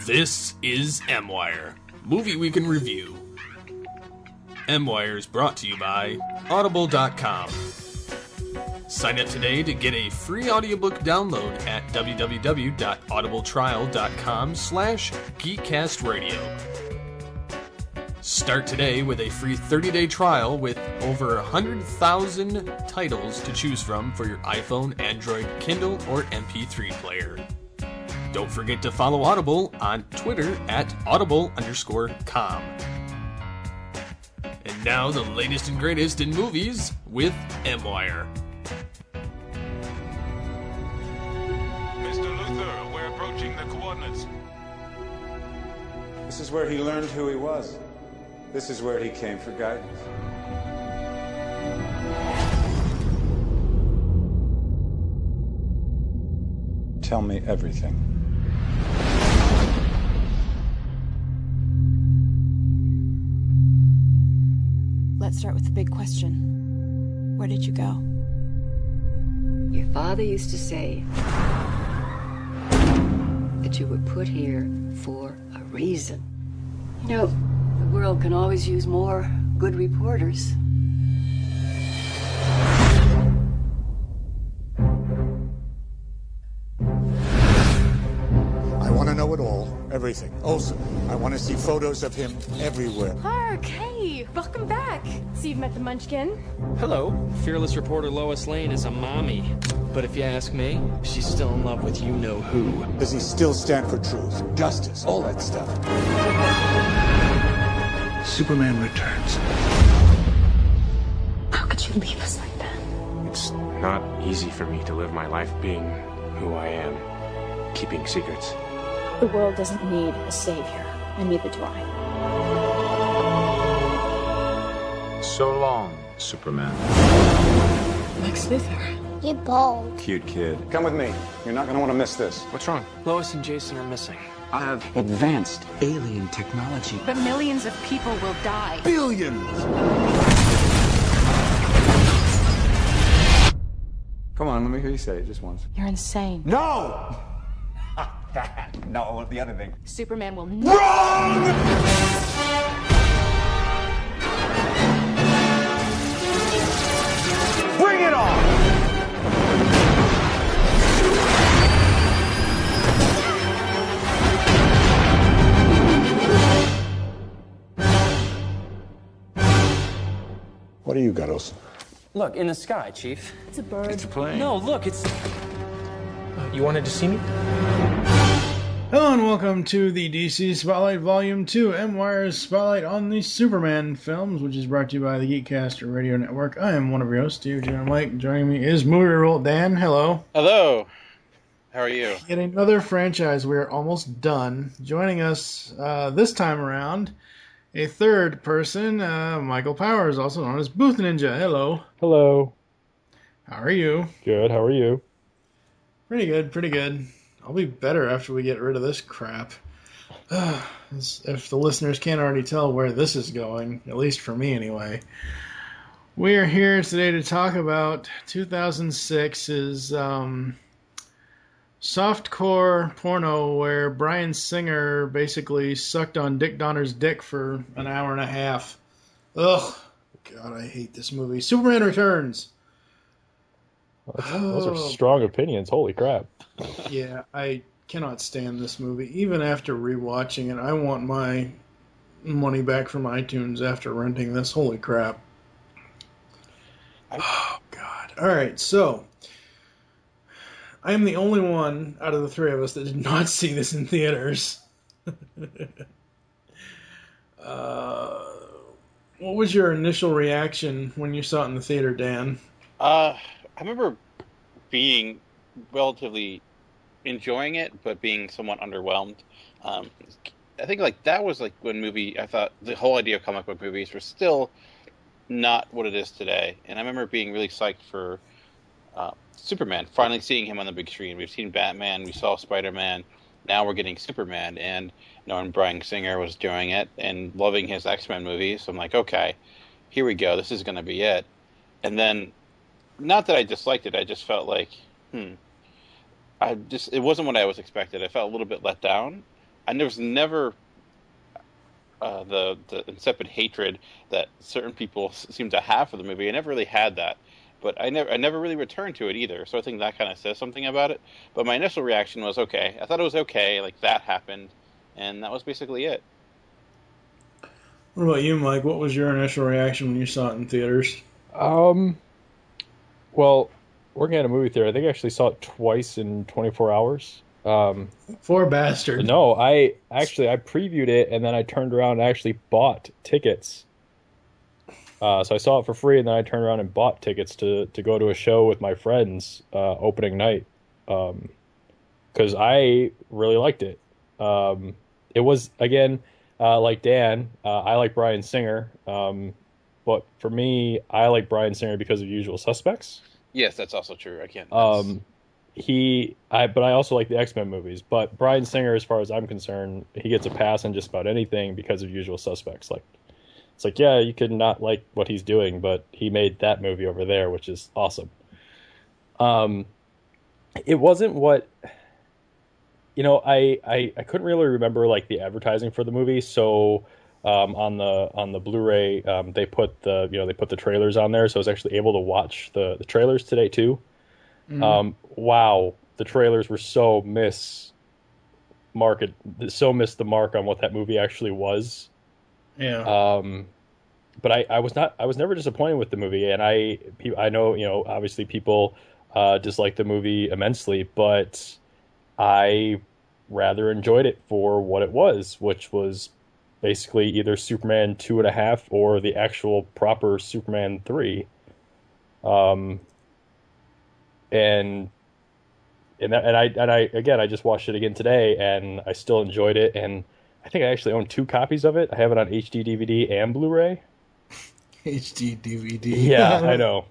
This is M-Wire, Movie Week in Review. M-Wire is brought to you by Audible.com. Sign up today to get a free audiobook download at www.audibletrial.com/geekcastradio. Start today with a free 30-day trial with over 100,000 titles to choose from for your iPhone, Android, Kindle, or MP3 player. Don't forget to follow Audible on Twitter at audible_com. And now the latest and greatest in movies with M-Wire. Mr. Luthor, we're approaching the coordinates. This is where he learned who he was. This is where he came for guidance. Tell me everything. Let's start with the big question. Where did you go? Your father used to say that you were put here for a reason. You know, the world can always use more good reporters. I want to know it all. Everything. Also, I want to see photos of him everywhere. Hark, hey, welcome back. So you've met the Munchkin? Hello. Fearless reporter Lois Lane is a mommy. But if you ask me, she's still in love with you-know-who. Does he still stand for truth, justice, all that stuff? Superman Returns. How could you leave us like that? It's not easy for me to live my life being who I am, keeping secrets. The world doesn't need a savior, and neither do I. So long, Superman. Lex Luthor. You're bald. Cute kid. Come with me. You're not going to want to miss this. What's wrong? Lois and Jason are missing. I have advanced alien technology. But millions of people will die. Billions! Come on, let me hear you say it just once. You're insane. No! No, the other thing. Superman will Wrong! Bring it on! What do you got, Olsen? Look, in the sky, Chief. It's a bird. It's a plane. No, look, it's... You wanted to see me? Hello and welcome to the DC Spotlight Volume 2, M-Wire's Spotlight on the Superman films, which is brought to you by the Geekcast Radio Network. I am one of your hosts, Steve John Mike. Joining me is Movie Roll Dan. Hello. Hello. How are you? In another franchise, we're almost done. Joining us this time around, a third person, Michael Powers, also known as Booth Ninja. Hello. Hello. How are you? Good, how are you? Pretty good, pretty good. I'll be better after we get rid of this crap. If the listeners can't already tell where this is going, at least for me anyway. We are here today to talk about 2006's softcore porno where Bryan Singer basically sucked on Dick Donner's dick for an hour and a half. Ugh. God, I hate this movie. Superman Returns. Those are strong opinions. Holy crap. Yeah, I cannot stand this movie. Even after rewatching it, I want my money back from iTunes after renting this. Holy crap. Oh, God. All right, so I am the only one out of the three of us that did not see this in theaters. What was your initial reaction when you saw it in the theater, Dan? I remember being relatively enjoying it, but being somewhat underwhelmed. I think that was when I thought the whole idea of comic book movies were still not what it is today. And I remember being really psyched for Superman, finally seeing him on the big screen. We've seen Batman, we saw Spider-Man, now we're getting Superman. And knowing Bryan Singer was doing it and loving his X-Men movies, I'm like, okay, here we go, this is going to be it. And then, not that I disliked it, I just felt like, it wasn't what I was expected. I felt a little bit let down. and there was never the insipid hatred that certain people seem to have for the movie. I never really had that, but I never really returned to it either. So I think that kind of says something about it. But my initial reaction was okay. I thought it was okay. Like that happened, and that was basically it. What about you, Mike? What was your initial reaction when you saw it in theaters? Well, working at a movie theater, I think I actually saw it twice in 24 hours. Poor bastard. No, I previewed it, and then I turned around and actually bought tickets. So I saw it for free, and then I turned around and bought tickets to go to a show with my friends opening night, because I really liked it. It was, again, like Dan, I like Bryan Singer, but for me, I like Bryan Singer because of Usual Suspects. Yes, that's also true. I can't. But I also like the X-Men movies. But Bryan Singer, as far as I'm concerned, he gets a pass on just about anything because of Usual Suspects. Like, it's like, yeah, you could not like what he's doing, but he made that movie over there, which is awesome. It wasn't what, I couldn't really remember like the advertising for the movie. So on the Blu-ray, they put the trailers on there, so I was actually able to watch the trailers today too. Wow, the trailers were so missed the mark on what that movie actually was. Yeah. But I was never disappointed with the movie, and I know, obviously people dislike the movie immensely, but I rather enjoyed it for what it was, which was basically either Superman 2.5 or the actual proper Superman 3. And I just watched it again today, and I still enjoyed it, and I think I actually own 2 copies of it. I have it on HD DVD and Blu-ray. HD DVD. Yeah, I know.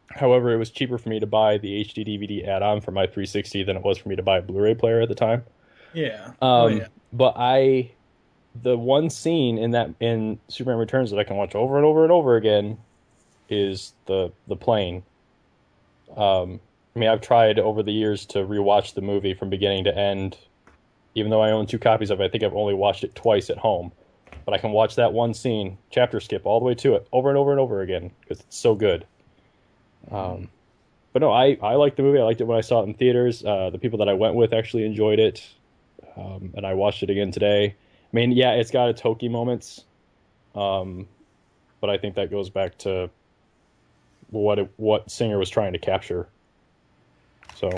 However, it was cheaper for me to buy the HD DVD add-on for my 360 than it was for me to buy a Blu-ray player at the time. Yeah. But the one scene in Superman Returns that I can watch over and over and over again is the plane. I've tried over the years to rewatch the movie from beginning to end. Even though I own 2 copies of it, I think I've only watched it twice at home. But I can watch that one scene, chapter skip, all the way to it, over and over and over again, because it's so good. But no, I liked the movie. I liked it when I saw it in theaters. The people that I went with actually enjoyed it. And I watched it again today. Yeah, it's got its hokey moments. But I think that goes back to what Singer was trying to capture. So,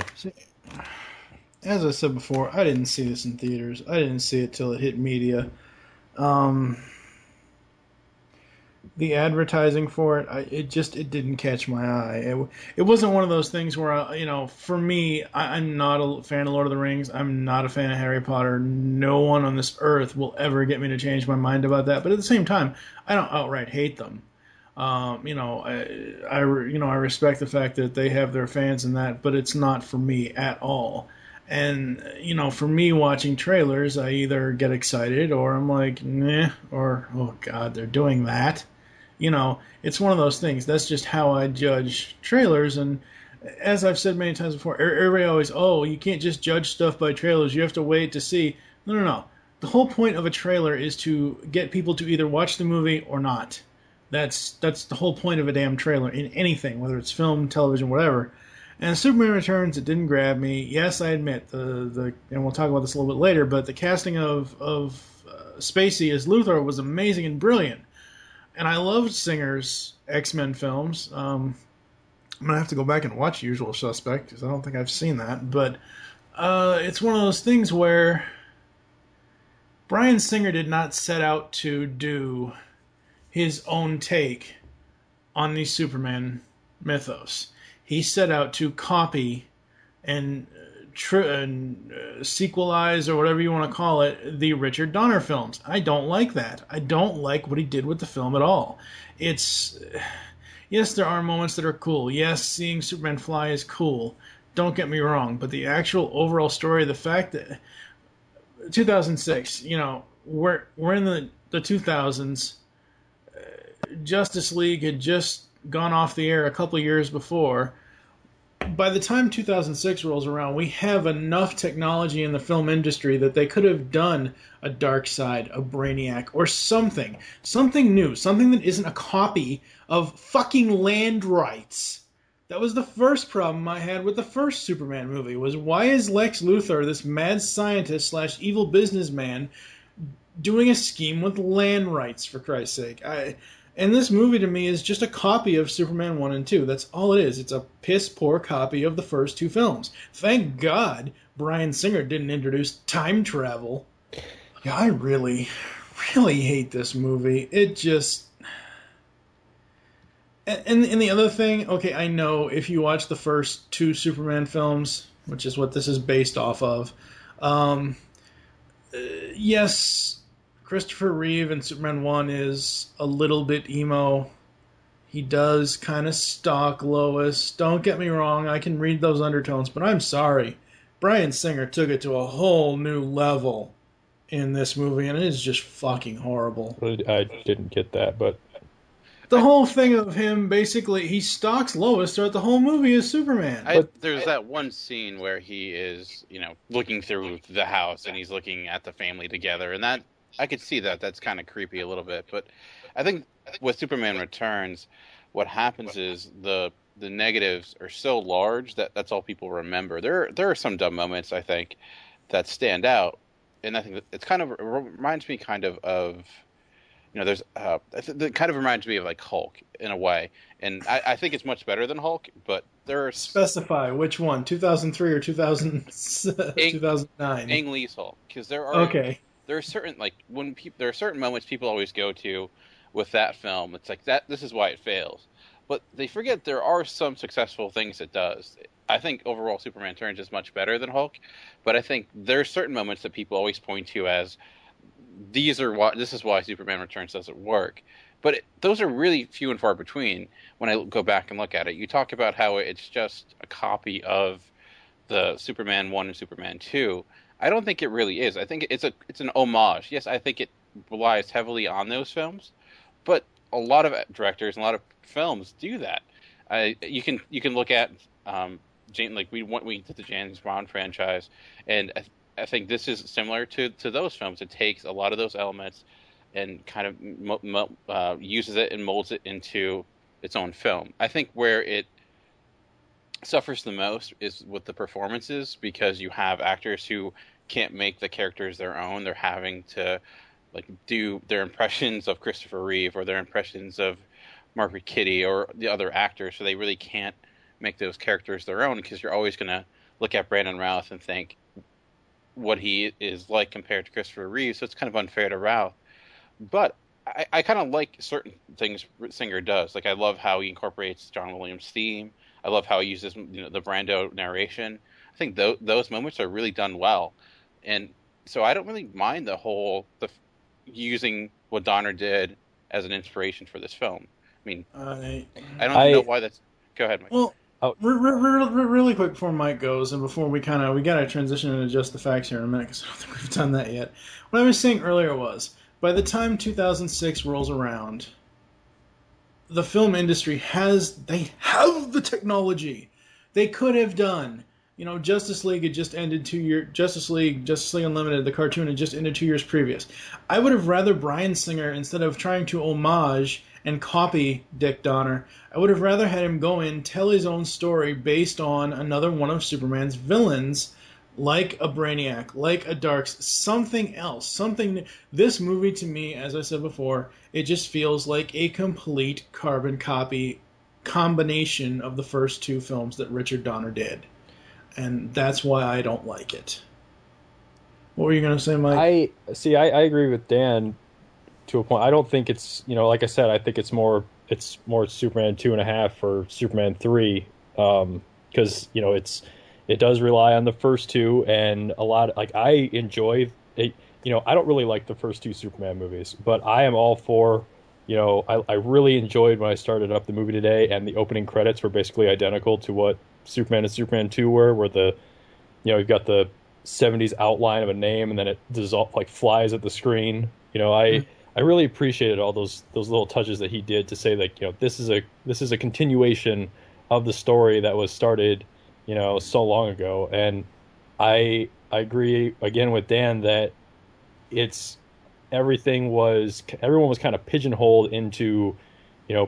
as I said before, I didn't see this in theaters. I didn't see it till it hit media. The advertising for it, it didn't catch my eye. It wasn't one of those things where, for me, I'm not a fan of Lord of the Rings. I'm not a fan of Harry Potter. No one on this earth will ever get me to change my mind about that. But at the same time, I don't outright hate them. I respect the fact that they have their fans in that, but it's not for me at all. And, for me watching trailers, I either get excited or I'm like, meh, or, oh God, they're doing that. It's one of those things. That's just how I judge trailers. And as I've said many times before, everybody always, you can't just judge stuff by trailers. You have to wait to see. No. The whole point of a trailer is to get people to either watch the movie or not. That's the whole point of a damn trailer in anything, whether it's film, television, whatever. And Superman Returns, it didn't grab me. Yes, I admit and we'll talk about this a little bit later, but the casting of Spacey as Luthor was amazing and brilliant. And I loved Singer's X-Men films. I'm gonna have to go back and watch Usual Suspect because I don't think I've seen that. But it's one of those things where Bryan Singer did not set out to do his own take on the Superman mythos. He set out to copy and sequelize, or whatever you want to call it, the Richard Donner films. I don't like that. I don't like what he did with the film at all. Yes, there are moments that are cool. Yes, seeing Superman fly is cool. Don't get me wrong. But the actual overall story, the fact that 2006, we're in the 2000s. Justice League had just gone off the air a couple of years before. by the time 2006 rolls around, we have enough technology in the film industry that they could have done a Dark Side, a Brainiac, or something new, something that isn't a copy of fucking land rights. That was the first problem I had with the first Superman movie, was why is Lex Luthor, this mad scientist / evil businessman, doing a scheme with land rights, for Christ's sake? And this movie to me is just a copy of Superman 1 and 2. That's all it is. It's a piss-poor copy of the first two films. Thank God Bryan Singer didn't introduce time travel. Yeah, I really, really hate this movie. It just... And the other thing, okay, I know if you watch the first two Superman films, which is what this is based off of, yes... Christopher Reeve in Superman 1 is a little bit emo. He does kind of stalk Lois. Don't get me wrong, I can read those undertones, but I'm sorry. Bryan Singer took it to a whole new level in this movie, and it is just fucking horrible. I didn't get that, but... The whole thing of him, basically, he stalks Lois throughout the whole movie as Superman. There's that one scene where he is, looking through the house, and he's looking at the family together, and that... I could see that. That's kind of creepy a little bit. But I think with Superman Returns, what happens is the negatives are so large that that's all people remember. There are some dumb moments, I think, that stand out. And I think it reminds me there's it kind of reminds me of like Hulk in a way. And I think it's much better than Hulk, but there are... Specify which one, 2003 or 2009? Ang Lee's Hulk. Because there are... Okay. There are certain there are certain moments people always go to with that film. It's like that. This is why it fails, but they forget there are some successful things it does. I think overall Superman Returns is much better than Hulk, but I think there are certain moments that people always point to as this is why Superman Returns doesn't work. But those are really few and far between. When I go back and look at it, you talk about how it's just a copy of the Superman 1 and Superman 2. I don't think it really is. I think it's an homage. Yes, I think it relies heavily on those films, but a lot of directors and a lot of films do that. You can look at we did the James Bond franchise, and I think this is similar to those films. It takes a lot of those elements and kind of uses it and molds it into its own film. I think where it suffers the most is with the performances, because you have actors who can't make the characters their own. They're having to do their impressions of Christopher Reeve or their impressions of Margaret Kitty or the other actors, so they really can't make those characters their own, because you're always going to look at Brandon Routh and think what he is like compared to Christopher Reeve, so it's kind of unfair to Routh. But I kind of like certain things Singer does. Like, I love how he incorporates John Williams' theme. I love how he uses the Brando narration. I think those moments are really done well, and so I don't really mind the using what Donner did as an inspiration for this film. I mean, I don't know why that's. Go ahead, Mike. Well, really quick before Mike goes, and before we got to transition and adjust the facts here in a minute, because I don't think we've done that yet. What I was saying earlier was, by the time 2006 rolls around, the film industry have the technology. They could have done. Justice League had just ended 2 years. Justice League Unlimited, the cartoon, had just ended 2 years previous. I would have rather Bryan Singer, instead of trying to homage and copy Dick Donner, I would have rather had him go in, tell his own story based on another one of Superman's villains, like a Brainiac, like a Darks, something else, something. This movie, to me, as I said before, it just feels like a complete carbon copy combination of the first two films that Richard Donner did. And that's why I don't like it. What were you going to say, Mike? I agree with Dan to a point. I don't think it's, like I said, I think it's more Superman 2.5 or Superman 3, because it does rely on the first two, and a lot. I enjoy it. I don't really like the first two Superman movies, but I am all for. I really enjoyed when I started up the movie today, and the opening credits were basically identical to what Superman and Superman 2 were, where you've got the 70s outline of a name, and then it flies at the screen. I really appreciated all those little touches that he did to say that this is a continuation of the story that was started so long ago. And I agree again with Dan that everyone was kind of pigeonholed into,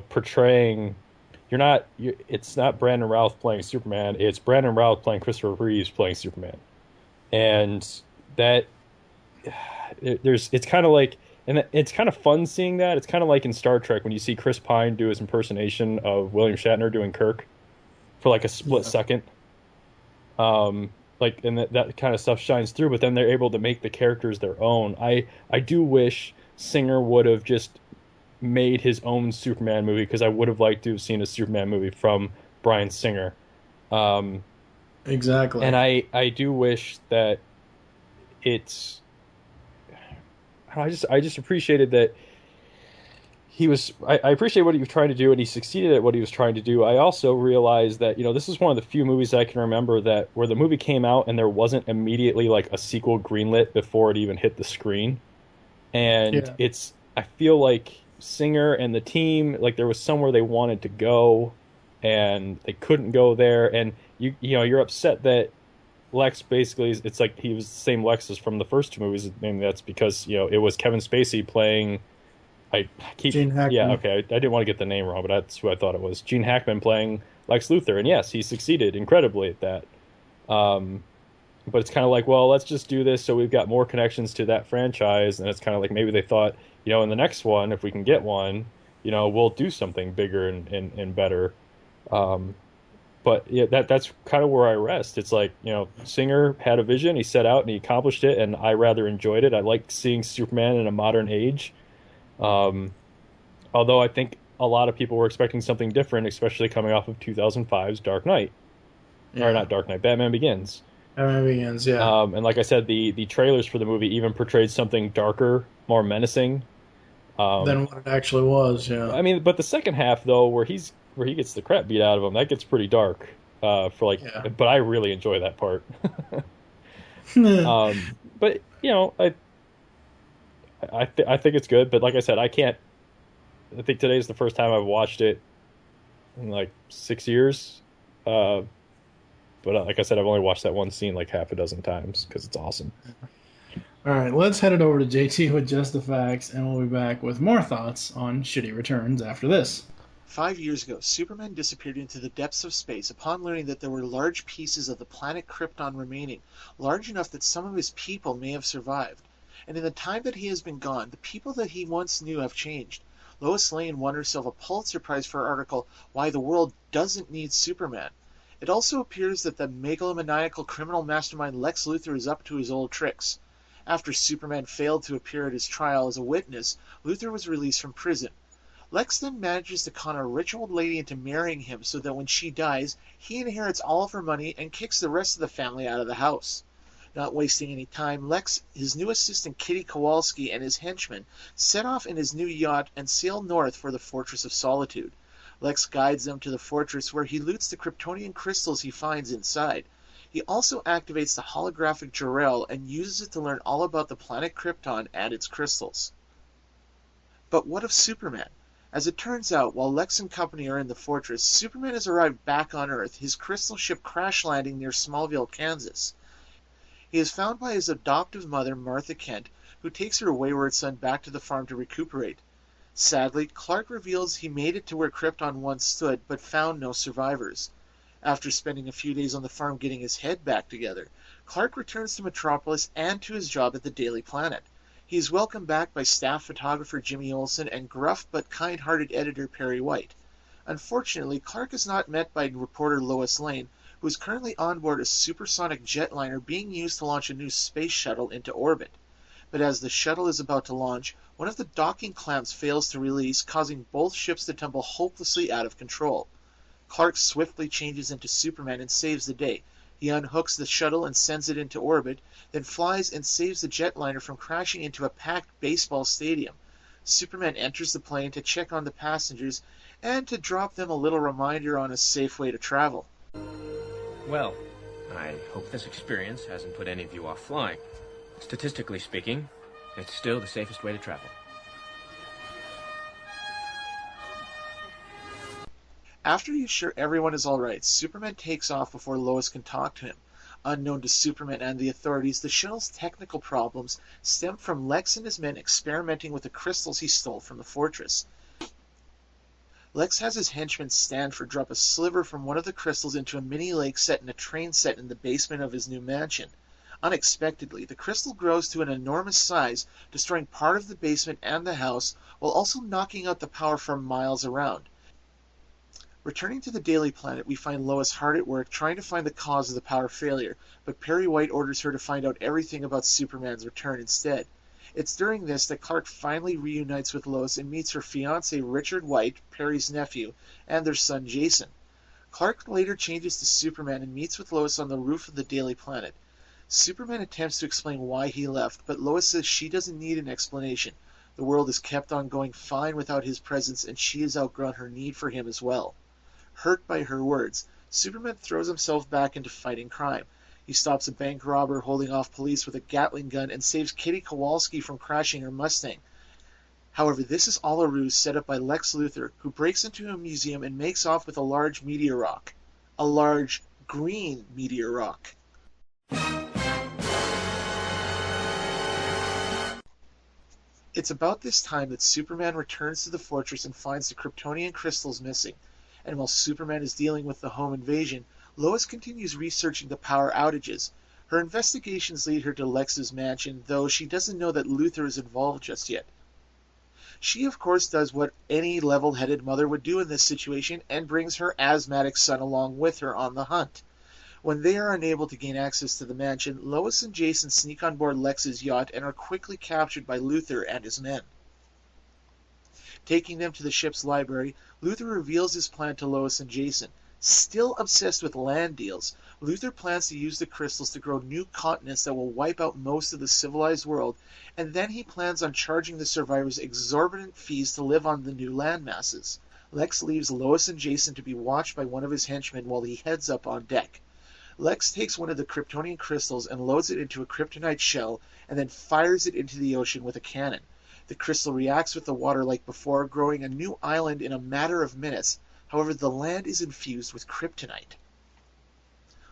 portraying. It's not Brandon Routh playing Superman. It's Brandon Routh playing Christopher Reeves playing Superman, and that it's kind of like, and it's kind of fun seeing that. It's kind of like in Star Trek when you see Chris Pine do his impersonation of William Shatner doing Kirk for like a split second. And that kind of stuff shines through, but then they're able to make the characters their own. I do wish Singer would have just made his own Superman movie, because I would have liked to have seen a Superman movie from Bryan Singer. Exactly. And I do wish that it's... I just appreciated that he was... I appreciate what he was trying to do, and he succeeded at what he was trying to do. I also realized that, this is one of the few movies I can remember that where the movie came out and there wasn't immediately like a sequel greenlit before it even hit the screen. And I feel like Singer and the team, like there was somewhere they wanted to go and they couldn't go there, and you're upset that Lex basically, it's like he was the same Lex as from the first two movies, and that's because it was Kevin Spacey playing Gene Hackman. Yeah, okay, I didn't want to get the name wrong, but that's who I thought it was. Gene Hackman playing Lex Luthor, and yes, he succeeded incredibly at that. But it's kind of like, well, let's just do this so we've got more connections to that franchise, and it's kind of like maybe they thought, in the next one, if we can get one, we'll do something bigger and better. But yeah, that's kind of where I rest. It's like, Singer had a vision, he set out and he accomplished it, and I rather enjoyed it. I like seeing Superman in a modern age. Although I think a lot of people were expecting something different, especially coming off of 2005's Dark Knight. Or not Dark Knight, Batman Begins. Batman Begins, yeah. And like I said, the trailers for the movie even portrayed something darker, more menacing. Than what it actually was, yeah. I mean, but the second half, though, where he gets the crap beat out of him, that gets pretty dark. But I really enjoy that part. But I think it's good. But like I said, I think today's the first time I've watched it in like 6 years. But like I said, I've only watched that one scene like half a dozen times because it's awesome. All right, let's head it over to JT with Just the Facts, and we'll be back with more thoughts on Shitty Returns after this. 5 years ago, Superman disappeared into the depths of space upon learning that there were large pieces of the planet Krypton remaining, large enough that some of his people may have survived. And in the time that he has been gone, the people that he once knew have changed. Lois Lane won herself a Pulitzer Prize for her article, Why the World Doesn't Need Superman. It also appears that the megalomaniacal criminal mastermind Lex Luthor is up to his old tricks. After Superman failed to appear at his trial as a witness, Luthor was released from prison. Lex then manages to con a rich old lady into marrying him so that when she dies, he inherits all of her money and kicks the rest of the family out of the house. Not wasting any time, Lex, his new assistant Kitty Kowalski, and his henchmen set off in his new yacht and sail north for the Fortress of Solitude. Lex guides them to the fortress where he loots the Kryptonian crystals he finds inside. He also activates the holographic Jor-El and uses it to learn all about the planet Krypton and its crystals. But what of Superman? As it turns out, while Lex and company are in the fortress, Superman has arrived back on Earth, his crystal ship crash landing near Smallville, Kansas. He is found by his adoptive mother, Martha Kent, who takes her wayward son back to the farm to recuperate. Sadly, Clark reveals he made it to where Krypton once stood, but found no survivors. After spending a few days on the farm getting his head back together, Clark returns to Metropolis and to his job at the Daily Planet. He is welcomed back by staff photographer Jimmy Olsen and gruff but kind-hearted editor Perry White. Unfortunately, Clark is not met by reporter Lois Lane, who is currently on board a supersonic jetliner being used to launch a new space shuttle into orbit. But as the shuttle is about to launch, one of the docking clamps fails to release, causing both ships to tumble hopelessly out of control. Clark swiftly changes into Superman and saves the day. He unhooks the shuttle and sends it into orbit, then flies and saves the jetliner from crashing into a packed baseball stadium. Superman enters the plane to check on the passengers and to drop them a little reminder on a safe way to travel. Well, I hope this experience hasn't put any of you off flying. Statistically speaking, it's still the safest way to travel. After he's sure everyone is alright, Superman takes off before Lois can talk to him. Unknown to Superman and the authorities, the shuttle's technical problems stem from Lex and his men experimenting with the crystals he stole from the fortress. Lex has his henchmen Stanford drop a sliver from one of the crystals into a mini lake set in a train set in the basement of his new mansion. Unexpectedly, the crystal grows to an enormous size, destroying part of the basement and the house, while also knocking out the power for miles around. Returning to the Daily Planet, we find Lois hard at work trying to find the cause of the power failure, but Perry White orders her to find out everything about Superman's return instead. It's during this that Clark finally reunites with Lois and meets her fiancé Richard White, Perry's nephew, and their son Jason. Clark later changes to Superman and meets with Lois on the roof of the Daily Planet. Superman attempts to explain why he left, but Lois says she doesn't need an explanation. The world has kept on going fine without his presence, and she has outgrown her need for him as well. Hurt by her words, Superman throws himself back into fighting crime. He stops a bank robber holding off police with a Gatling gun and saves Kitty Kowalski from crashing her Mustang. However, this is all a ruse set up by Lex Luthor, who breaks into a museum and makes off with a large meteor rock. A large green meteor rock. It's about this time that Superman returns to the fortress and finds the Kryptonian crystals missing. And while Superman is dealing with the home invasion, Lois continues researching the power outages. Her investigations lead her to Lex's mansion, though she doesn't know that Luthor is involved just yet. She, of course, does what any level-headed mother would do in this situation and brings her asthmatic son along with her on the hunt. When they are unable to gain access to the mansion, Lois and Jason sneak on board Lex's yacht and are quickly captured by Luthor and his men. Taking them to the ship's library, Luthor reveals his plan to Lois and Jason. Still obsessed with land deals, Luthor plans to use the crystals to grow new continents that will wipe out most of the civilized world, and then he plans on charging the survivors exorbitant fees to live on the new land masses. Lex leaves Lois and Jason to be watched by one of his henchmen while he heads up on deck. Lex takes one of the Kryptonian crystals and loads it into a kryptonite shell, and then fires it into the ocean with a cannon. The crystal reacts with the water like before, growing a new island in a matter of minutes. However, the land is infused with kryptonite.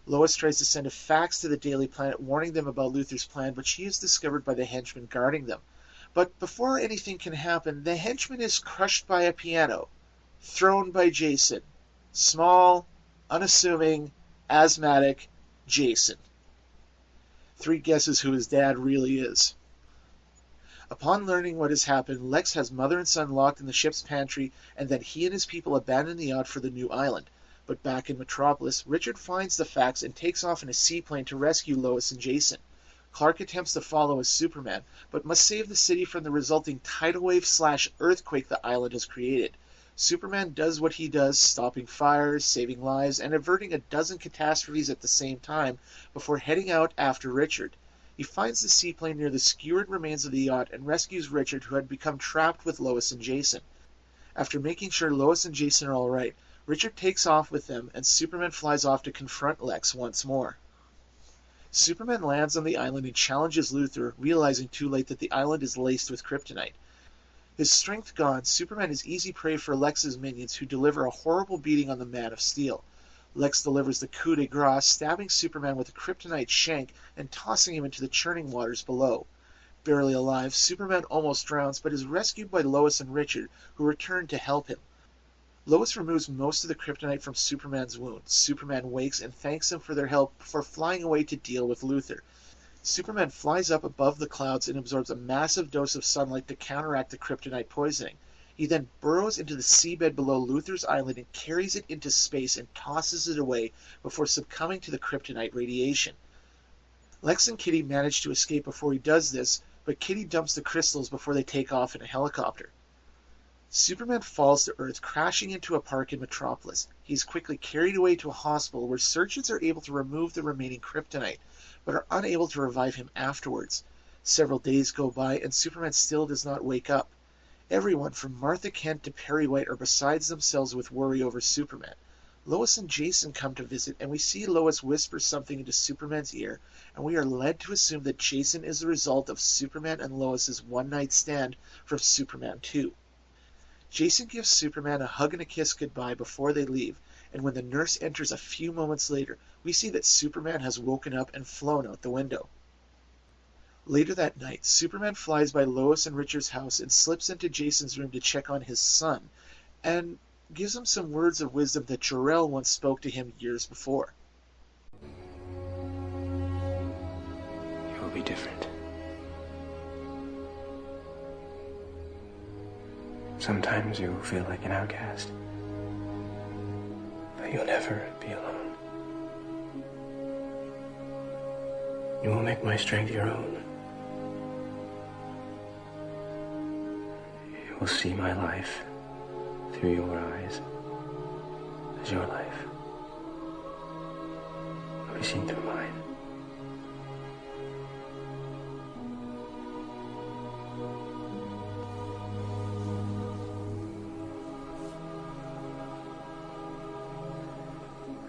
Lois tries to send a fax to the Daily Planet warning them about Luthor's plan, but she is discovered by the henchman guarding them. But before anything can happen, the henchman is crushed by a piano, thrown by Jason. Small, unassuming, asthmatic Jason. 3 guesses who his dad really is. Upon learning what has happened, Lex has mother and son locked in the ship's pantry, and then he and his people abandon the yacht for the new island. But back in Metropolis, Richard finds the fax and takes off in a seaplane to rescue Lois and Jason. Clark attempts to follow as Superman, but must save the city from the resulting tidal wave/earthquake the island has created. Superman does what he does, stopping fires, saving lives, and averting a dozen catastrophes at the same time before heading out after Richard. He finds the seaplane near the skewered remains of the yacht and rescues Richard, who had become trapped with Lois and Jason. After making sure Lois and Jason are alright, Richard takes off with them, and Superman flies off to confront Lex once more. Superman lands on the island and challenges Luthor, realizing too late that the island is laced with kryptonite. His strength gone, Superman is easy prey for Lex's minions, who deliver a horrible beating on the Man of Steel. Lex delivers the coup de grace, stabbing Superman with a kryptonite shank and tossing him into the churning waters below. Barely alive, Superman almost drowns, but is rescued by Lois and Richard, who return to help him. Lois removes most of the kryptonite from Superman's wound. Superman wakes and thanks them for their help before flying away to deal with Luthor. Superman flies up above the clouds and absorbs a massive dose of sunlight to counteract the kryptonite poisoning. He then burrows into the seabed below Luthor's island and carries it into space and tosses it away before succumbing to the kryptonite radiation. Lex and Kitty manage to escape before he does this, but Kitty dumps the crystals before they take off in a helicopter. Superman falls to Earth, crashing into a park in Metropolis. He is quickly carried away to a hospital where surgeons are able to remove the remaining kryptonite, but are unable to revive him afterwards. Several days go by, and Superman still does not wake up. Everyone, from Martha Kent to Perry White, are beside themselves with worry over Superman. Lois and Jason come to visit, and we see Lois whisper something into Superman's ear, and we are led to assume that Jason is the result of Superman and Lois's one-night stand from Superman 2. Jason gives Superman a hug and a kiss goodbye before they leave, and when the nurse enters a few moments later, we see that Superman has woken up and flown out the window. Later that night, Superman flies by Lois and Richard's house and slips into Jason's room to check on his son, and gives him some words of wisdom that Jor-El once spoke to him years before. You will be different. Sometimes you will feel like an outcast, but you'll never be alone. You will make my strength your own. You will see my life through your eyes as your life will be seen through mine.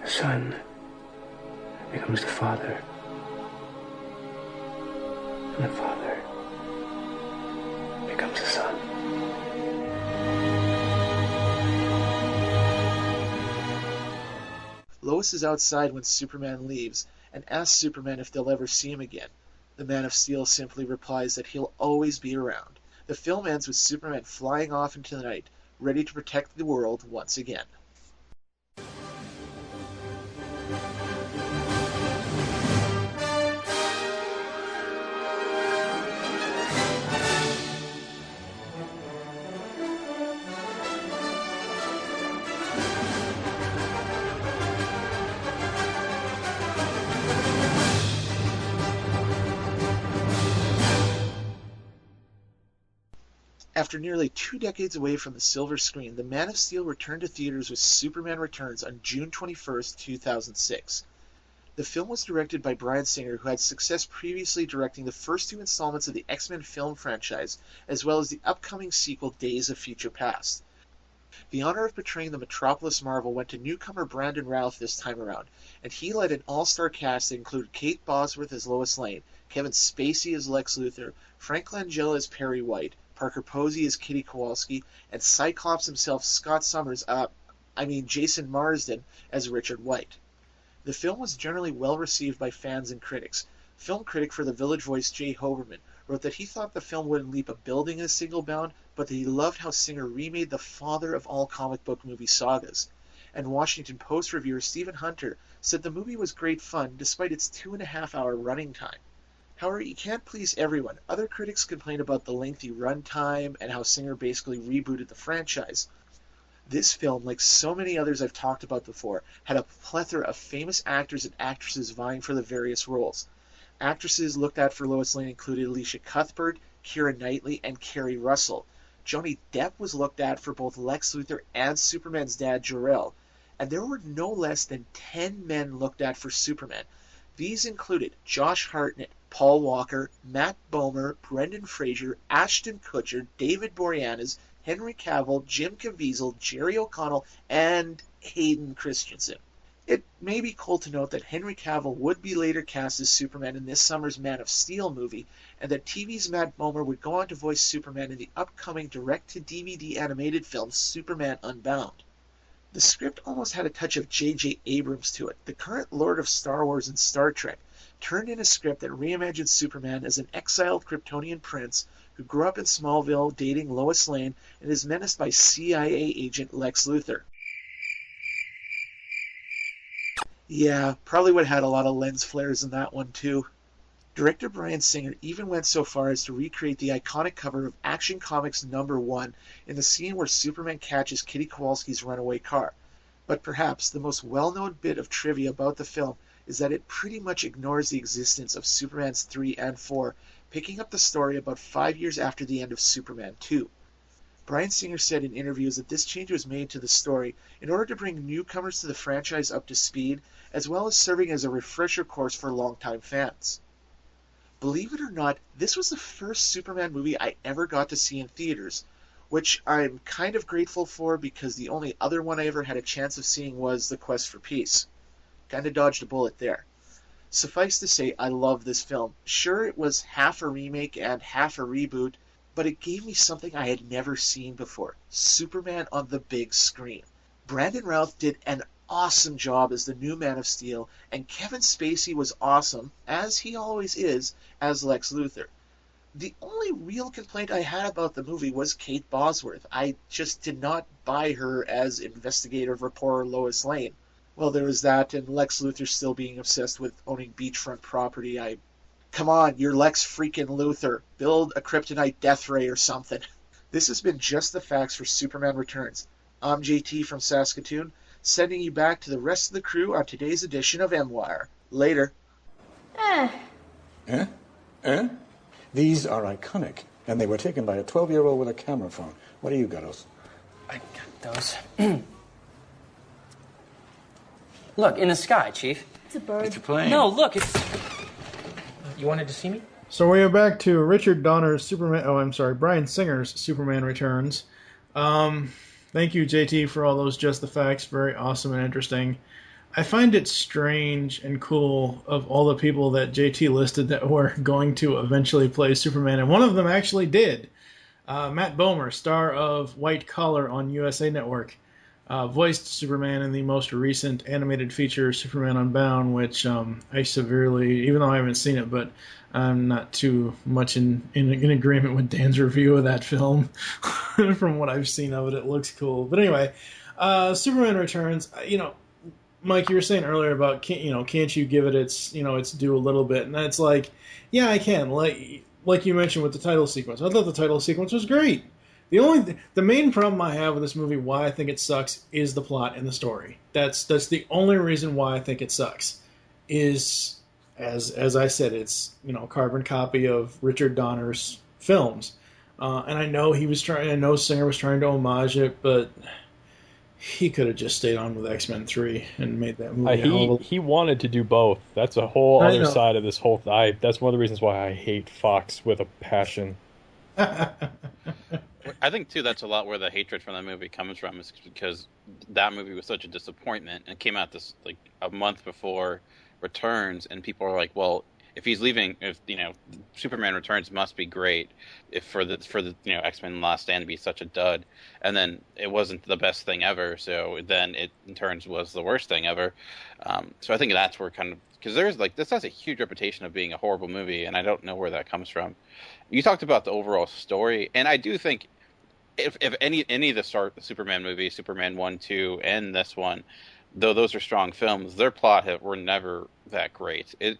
The son becomes the father, and the father becomes the son. Lois is outside when Superman leaves and asks Superman if they'll ever see him again. The Man of Steel simply replies that he'll always be around. The film ends with Superman flying off into the night, ready to protect the world once again. After nearly 2 decades away from the silver screen, The Man of Steel returned to theaters with Superman Returns on June 21, 2006. The film was directed by Bryan Singer, who had success previously directing the first 2 installments of the X-Men film franchise, as well as the upcoming sequel Days of Future Past. The honor of portraying the Metropolis Marvel went to newcomer Brandon Routh this time around, and he led an all-star cast that included Kate Bosworth as Lois Lane, Kevin Spacey as Lex Luthor, Frank Langella as Perry White, Parker Posey as Kitty Kowalski, and Cyclops himself, Jason Marsden as Richard White. The film was generally well received by fans and critics. Film critic for The Village Voice Jay Hoberman wrote that he thought the film wouldn't leap a building in a single bound, but that he loved how Singer remade the father of all comic book movie sagas. And Washington Post reviewer Stephen Hunter said the movie was great fun despite its 2.5-hour running time. However, you can't please everyone. Other critics complained about the lengthy runtime and how Singer basically rebooted the franchise. This film, like so many others I've talked about before, had a plethora of famous actors and actresses vying for the various roles. Actresses looked at for Lois Lane included Alicia Cuthbert, Keira Knightley, and Kerry Russell. Johnny Depp was looked at for both Lex Luthor and Superman's dad, Jor-El. And there were no less than 10 men looked at for Superman. These included Josh Hartnett, Paul Walker, Matt Bomer, Brendan Fraser, Ashton Kutcher, David Boreanaz, Henry Cavill, Jim Caviezel, Jerry O'Connell, and Hayden Christensen. It may be cool to note that Henry Cavill would be later cast as Superman in this summer's Man of Steel movie, and that TV's Matt Bomer would go on to voice Superman in the upcoming direct-to-DVD animated film Superman Unbound. The script almost had a touch of J.J. Abrams to it, the current Lord of Star Wars and Star Trek, turned in a script that reimagined Superman as an exiled Kryptonian prince who grew up in Smallville dating Lois Lane and is menaced by CIA agent Lex Luthor. Yeah, probably would have had a lot of lens flares in that one too. Director Bryan Singer even went so far as to recreate the iconic cover of Action Comics #1 in the scene where Superman catches Kitty Kowalski's runaway car. But perhaps the most well-known bit of trivia about the film is that it pretty much ignores the existence of Superman's 3 and 4, picking up the story about 5 years after the end of Superman 2. Bryan Singer said in interviews that this change was made to the story in order to bring newcomers to the franchise up to speed, as well as serving as a refresher course for longtime fans. Believe it or not, this was the first Superman movie I ever got to see in theaters, which I'm kind of grateful for because the only other one I ever had a chance of seeing was The Quest for Peace. Kind of dodged a bullet there. Suffice to say, I love this film. Sure, it was half a remake and half a reboot, but it gave me something I had never seen before. Superman on the big screen. Brandon Routh did an awesome job as the new Man of Steel, and Kevin Spacey was awesome, as he always is, as Lex Luthor. The only real complaint I had about the movie was Kate Bosworth. I just did not buy her as investigative reporter Lois Lane. Well, there was that, and Lex Luthor still being obsessed with owning beachfront property. Come on, you're Lex freaking Luthor. Build a kryptonite death ray or something. This has been Just the Facts for Superman Returns. I'm JT from Saskatoon, sending you back to the rest of the crew on today's edition of M-Wire. Later. Eh? These are iconic, and they were taken by a 12-year-old with a camera phone. What do you got, Os? I got those. Look, in the sky, Chief. It's a bird. It's a plane. No, look, it's... You wanted to see me? So we are back to Richard Donner's Superman... Oh, I'm sorry, Bryan Singer's Superman Returns. Thank you, JT, for all those Just the Facts. Very awesome and interesting. I find it strange and cool of all the people that JT listed that were going to eventually play Superman, and one of them actually did. Matt Bomer, star of White Collar on USA Network, voiced Superman in the most recent animated feature, Superman Unbound, which I severely, even though I haven't seen it, but I'm not too much in agreement with Dan's review of that film. From what I've seen of it, it looks cool. But anyway, Superman Returns, Mike, you were saying earlier about can't you give it its due a little bit, and that's like, yeah, I can. Like you mentioned with the title sequence, I thought the title sequence was great. The main problem I have with this movie, why I think it sucks, is the plot and the story. That's the only reason why I think it sucks. Is as I said, it's a carbon copy of Richard Donner's films, and I know Singer was trying to homage it, but he could have just stayed on with X-Men 3 and made that movie. He wanted to do both. That's a whole other side of this whole thing. That's one of the reasons why I hate Fox with a passion. I think, too, that's a lot where the hatred from that movie comes from, is because that movie was such a disappointment, and it came out a month before Returns, and people are like, well, if he's leaving, Superman Returns must be great, if for the X-Men Last Stand to be such a dud, and then it wasn't the best thing ever, so then it in turns was the worst thing ever. So I think that's where because this has a huge reputation of being a horrible movie, and I don't know where that comes from. You talked about the overall story, and I do think if any of the Superman movies, Superman 1, 2, and this one, though those are strong films, their plot were never that great. They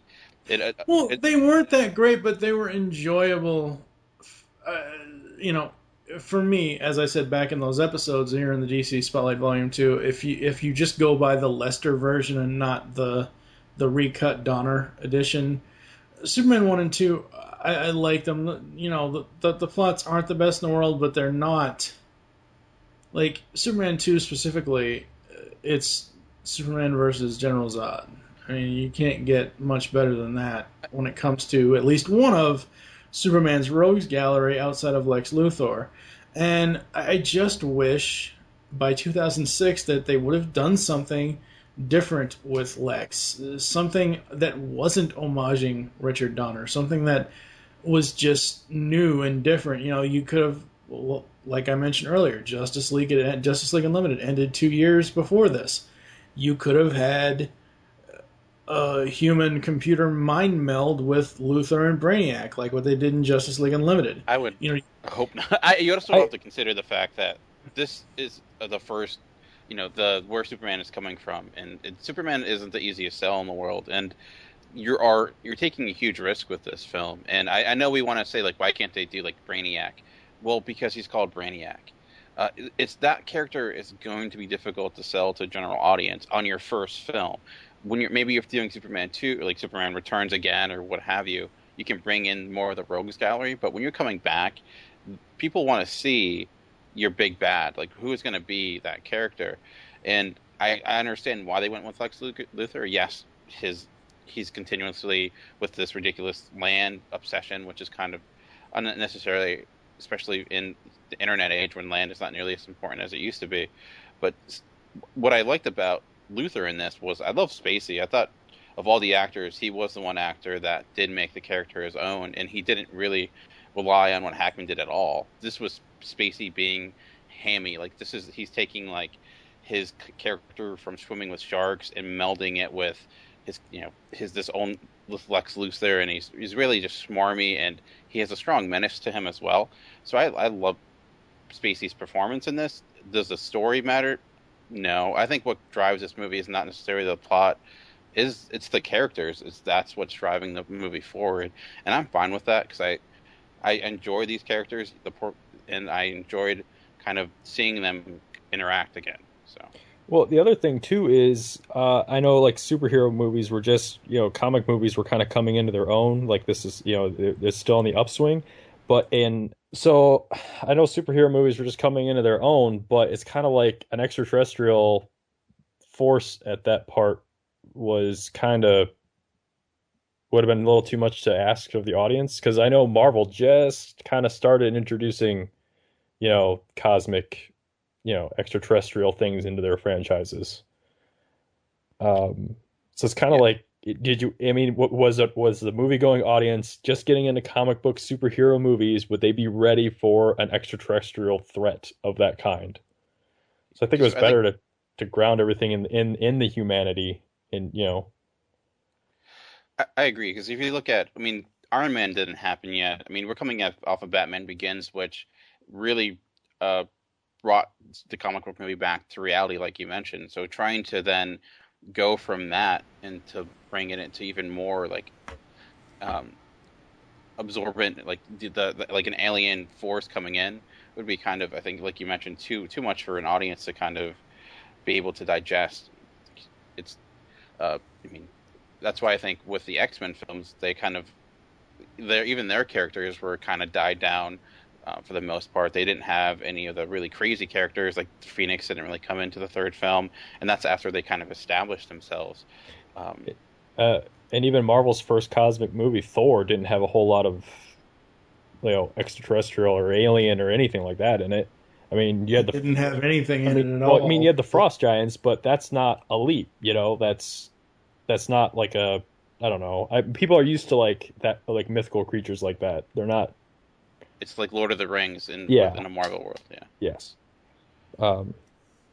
weren't that great, but they were enjoyable. For me, as I said back in those episodes here in the DC Spotlight Volume 2, if you just go by the Lester version and not the recut Donner edition, Superman 1 and 2, I like them. The plots aren't the best in the world, but they're not. Like, Superman 2 specifically, it's Superman versus General Zod. I mean, you can't get much better than that when it comes to at least one of Superman's rogues gallery outside of Lex Luthor. And I just wish by 2006 that they would have done something different with Lex. Something that wasn't homaging Richard Donner. Something that was just new and different. You could have, like I mentioned earlier, Justice League Unlimited ended 2 years before this. You could have had a human-computer mind meld with Luthor and Brainiac, like what they did in Justice League Unlimited. I would hope not. You also have to consider the fact that this is the first, where Superman is coming from, and Superman isn't the easiest sell in the world, and you're taking a huge risk with this film. And I know we want to say, why can't they do Brainiac? Well, because he's called Brainiac. It's that character is going to be difficult to sell to a general audience on your first film. When you're doing Superman 2, like Superman Returns again, or what have you, you can bring in more of the rogues gallery. But when you're coming back, people want to see your big bad. Who is going to be that character? And I understand why they went with Lex Luthor. Yes, he's continuously with this ridiculous land obsession, which is kind of unnecessarily, especially in the internet age when land is not nearly as important as it used to be. But what I liked about Luthor in this was I love Spacey. I thought of all the actors, he was the one actor that did make the character his own, and he didn't really rely on what Hackman did at all. This was Spacey being hammy. Like he's taking like his character from Swimming with Sharks and melding it with his own Lex Luthor, and he's really just smarmy, and he has a strong menace to him as well. So I love Spacey's performance in this. Does the story matter? No. I think what drives this movie is not necessarily the plot. It's the characters. That's what's driving the movie forward, and I'm fine with that because I enjoy these characters, and I enjoyed kind of seeing them interact again. So. Well, the other thing too is I know like superhero movies were just comic movies were kind of coming into their own. Like this is it's still on the upswing, so I know superhero movies were just coming into their own, but it's kind of like an extraterrestrial force at that part was kind of would have been a little too much to ask of the audience, because I know Marvel just kind of started introducing cosmic extraterrestrial things into their franchises. So it's kind of like, was the movie going audience just getting into comic book superhero movies? Would they be ready for an extraterrestrial threat of that kind? So I think it was better to ground everything in the humanity, I agree, because if you look at, Iron Man didn't happen yet. We're coming off of Batman Begins, which really brought the comic book movie back to reality, like you mentioned. So trying to then go from that and to bring it into even more like absorbent, like like an alien force coming in, would be kind of, I think, like you mentioned, too much for an audience to kind of be able to digest. It's that's why I think with the X-Men films, they kind of their characters were kind of died down. For the most part, they didn't have any of the really crazy characters. Like Phoenix didn't really come into the third film, and that's after they kind of established themselves. And even Marvel's first cosmic movie, Thor, didn't have a whole lot of extraterrestrial or alien or anything like that in it. You had didn't have anything in it at all. You had the Frost Giants, but that's not a leap. That's not like a, I don't know. People are used to like that, like mythical creatures like that. They're not. It's like Lord of the Rings in a Marvel world, yeah. Yes.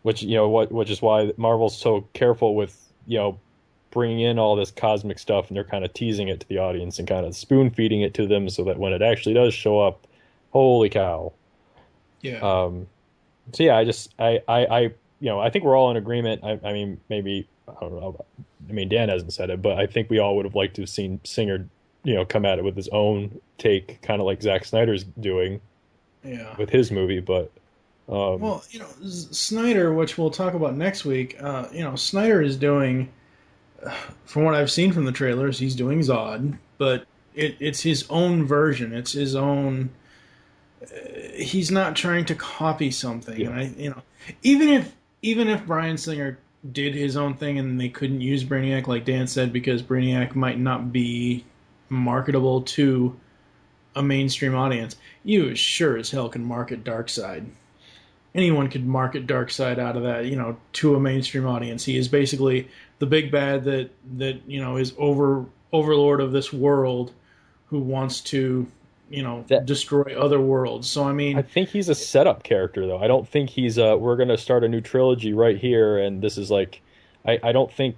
Which is why Marvel's so careful with bringing in all this cosmic stuff, and they're kind of teasing it to the audience and kind of spoon feeding it to them, so that when it actually does show up, holy cow. Yeah. So yeah, I think we're all in agreement. Maybe I don't know. Dan hasn't said it, but I think we all would have liked to have seen Singer come at it with his own take, kind of like Zack Snyder's doing with his movie. But Snyder, which we'll talk about next week, Snyder is doing, from what I've seen from the trailers, he's doing Zod, but it's his own version. It's his own. He's not trying to copy something, and even if Bryan Singer did his own thing and they couldn't use Brainiac, like Dan said, because Brainiac might not be marketable to a mainstream audience, you sure as hell can market Darkseid. Anyone could market Darkseid out of that, to a mainstream audience. He is basically the big bad that is overlord of this world, who wants to destroy other worlds. So I think he's a setup character, though. I don't think he's we're going to start a new trilogy right here, and this is like, I don't think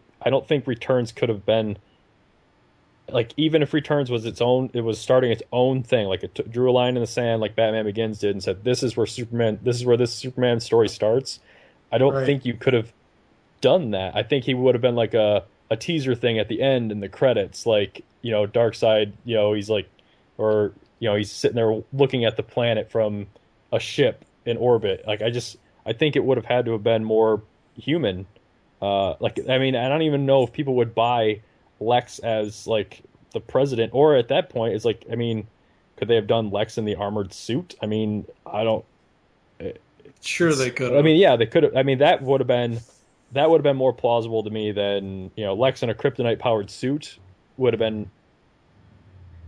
Returns could have been. Like, even if Returns was its own, it was starting its own thing. Like, it drew a line in the sand, like Batman Begins did, and said, "This is where this Superman story starts." I don't think you could have done that. I think he would have been like a teaser thing at the end in the credits, like Darkseid. He's like, or he's sitting there looking at the planet from a ship in orbit. Like, I think it would have had to have been more human. I don't even know if people would buy Lex as like the president, or at that point it's like, could they have done Lex in the armored suit? I don't. Sure, they could have. They could have. That would have been more plausible to me than Lex in a kryptonite powered suit would have been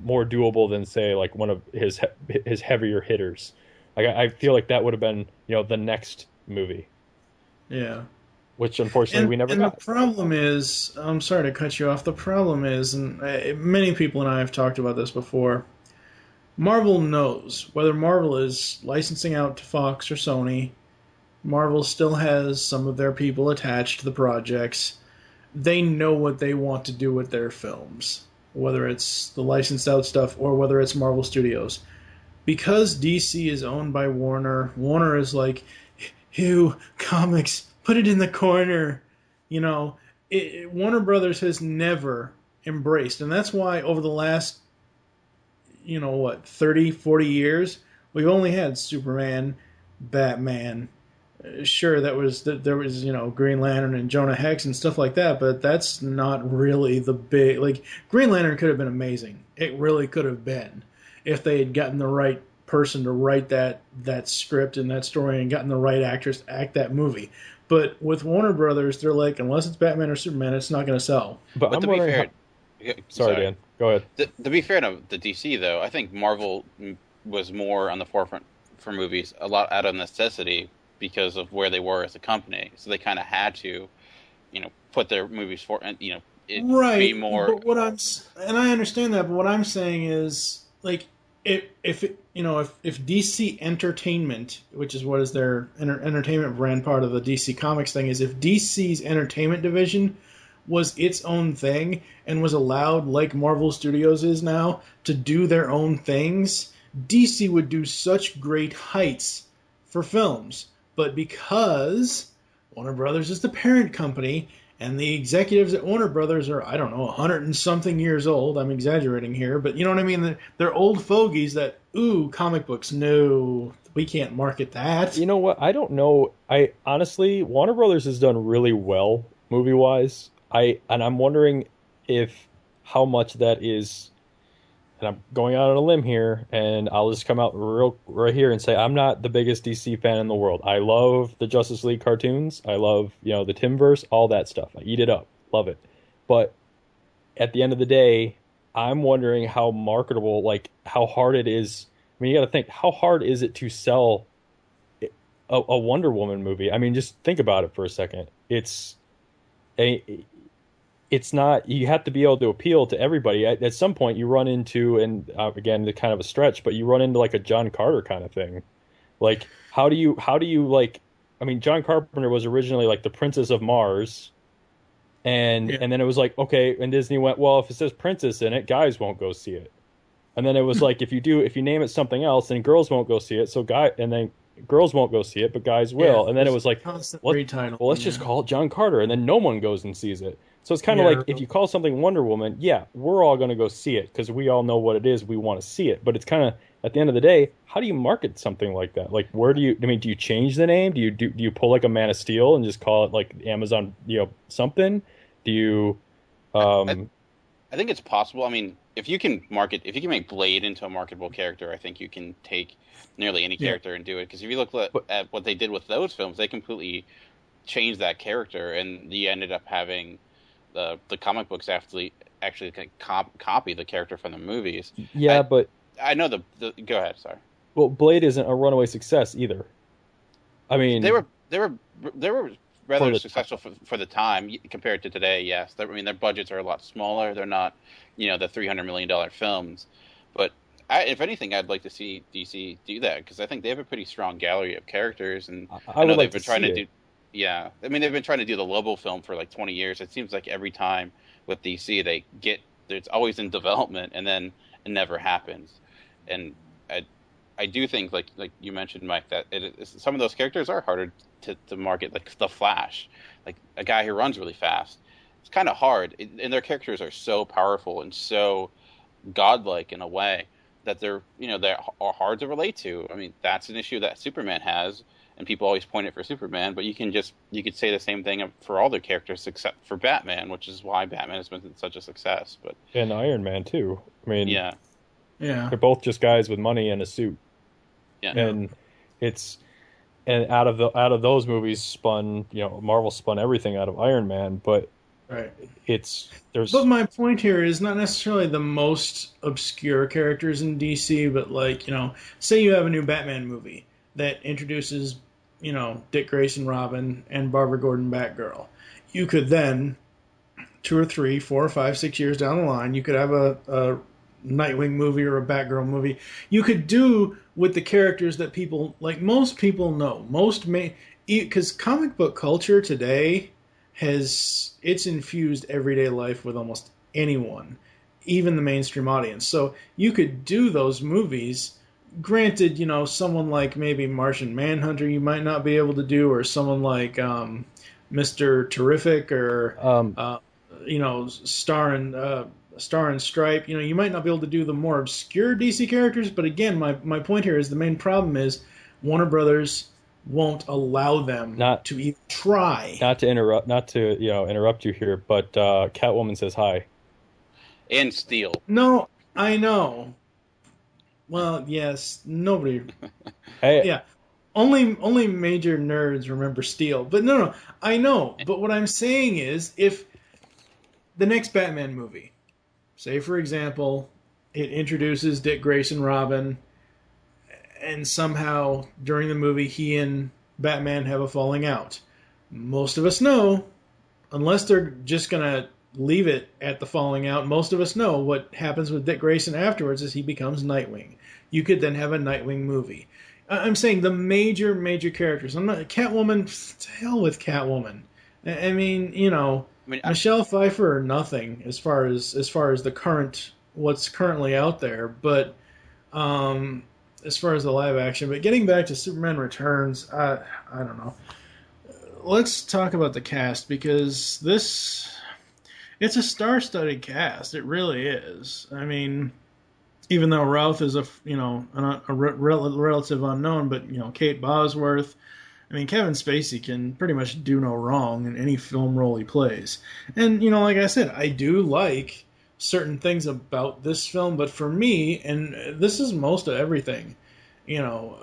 more doable than, say, like one of his heavier hitters. Like, I feel like that would have been the next movie. Yeah. Which, unfortunately, we never got. The problem is, I'm sorry to cut you off, the problem is, and many people and I have talked about this before, Marvel knows, whether Marvel is licensing out to Fox or Sony, Marvel still has some of their people attached to the projects. They know what they want to do with their films, whether it's the licensed out stuff or whether it's Marvel Studios. Because DC is owned by Warner, Warner is like, "Ew, comics, put it in the corner." You know, Warner Brothers has never embraced, and that's why over the last 30, 40 years, we've only had Superman, Batman. Sure, there was Green Lantern and Jonah Hex and stuff like that, but that's not really the big, like, Green Lantern could have been amazing. It really could have been if they had gotten the right person to write that script and that story and gotten the right actress to act that movie. But with Warner Brothers, they're like, unless it's Batman or Superman, it's not going to sell. But I'm to be fair, Sorry, Dan. Go ahead. To be fair to the DC, though, I think Marvel was more on the forefront for movies, a lot out of necessity because of where they were as a company. So they kind of had to, put their movies for, right. Be more. But and I understand that, but what I'm saying is, like, if DC Entertainment, which is what is their entertainment brand part of the DC Comics thing, is if DC's entertainment division was its own thing and was allowed, like Marvel Studios is now, to do their own things, DC would do such great heights for films. But because Warner Brothers is the parent company, and the executives at Warner Brothers are, I don't know, 100 and something years old, I'm exaggerating here, but you know what I mean? They're old fogies that, comic books, no, we can't market that. You know what? I don't know. Honestly, Warner Brothers has done really well movie-wise. I'm wondering how much that is, and I'm going out on a limb here, and I'll just come out right here and say I'm not the biggest DC fan in the world. I love the Justice League cartoons. I love, the Timverse, all that stuff. I eat it up. Love it. But at the end of the day, I'm wondering how marketable, like how hard it is. I mean, you got to think, how hard is it to sell a Wonder Woman movie? I mean, just think about it for a second. It's not, you have to be able to appeal to everybody. At some point you run into, and again, the kind of a stretch, but you run into like a John Carter kind of thing. Like, how do you like, I mean, John Carpenter was originally like the Princess of Mars. And then it was like, okay, and Disney went, well, if it says princess in it, guys won't go see it. And then it was like, if you name it something else, then girls won't go see it. So girls won't go see it, but guys will. Yeah, and then it was like, let's just call it John Carter, and then no one goes and sees it. So it's kind of like, if you call something Wonder Woman, we're all going to go see it because we all know what it is. We want to see it. But it's kind of, at the end of the day, how do you market something like that? Like, do you change the name? Do you pull like a Man of Steel and just call it like Amazon, something? Do you? I think it's possible. I mean, if you can make Blade into a marketable character, I think you can take nearly any character and do it. Because if you look at what they did with those films, they completely changed that character, and you ended up having the comic books actually copy the character from the movies. Yeah, but I know go ahead. Sorry. Well, Blade isn't a runaway success either. I mean, they were rather successful for the time compared to today. Yes, I mean their budgets are a lot smaller. They're not, the $300 million films. But if anything, I'd like to see DC do that because I think they have a pretty strong gallery of characters, and I know they've been trying to do. Yeah, I mean they've been trying to do the Lobo film for like 20 years. It seems like every time with DC it's always in development and then it never happens. And I do think like you mentioned, Mike, that some of those characters are harder to market, like the Flash, like a guy who runs really fast. It's kind of hard, and their characters are so powerful and so godlike in a way that they are hard to relate to. I mean, that's an issue that Superman has. And people always point it for Superman, but you could say the same thing for all their characters except for Batman, which is why Batman has been such a success. But and Iron Man too. I mean, yeah, they're both just guys with money and a suit. Yeah, and out of those movies spun, Marvel spun everything out of Iron Man, but right, But my point here is not necessarily the most obscure characters in DC, but like say you have a new Batman movie that introduces, Dick Grayson Robin and Barbara Gordon Batgirl. You could then, 2 or 3, 4 or 5, 6 years down the line, you could have a Nightwing movie or a Batgirl movie. You could do with the characters that people, like most people know. Because comic book culture today it's infused everyday life with almost anyone, even the mainstream audience. So you could do those movies. Granted, someone like maybe Martian Manhunter you might not be able to do, or someone like Mr. Terrific, or Star and Stripe. You might not be able to do the more obscure DC characters, but again, my point here is the main problem is Warner Brothers won't allow them to even try. Not to interrupt you here, but Catwoman says hi. And Steel. No, I know. Well, yes, nobody. Hey. Yeah, only major nerds remember Steel. But no, I know. But what I'm saying is, if the next Batman movie, say for example, it introduces Dick Grayson Robin, and somehow during the movie he and Batman have a falling out, most of us know, unless they're just gonna leave it at the falling out, most of us know what happens with Dick Grayson afterwards is he becomes Nightwing. You could then have a Nightwing movie. I'm saying the major characters. I'm not Catwoman. To hell with Catwoman. I mean, Michelle Pfeiffer or nothing as far as the current what's currently out there. But as far as the live action, but getting back to Superman Returns, I don't know. Let's talk about the cast, because it's a star-studded cast. It really is. I mean, even though Routh is a relative unknown, but Kate Bosworth. I mean, Kevin Spacey can pretty much do no wrong in any film role he plays. And like I said, I do like certain things about this film, but for me, and this is most of everything, the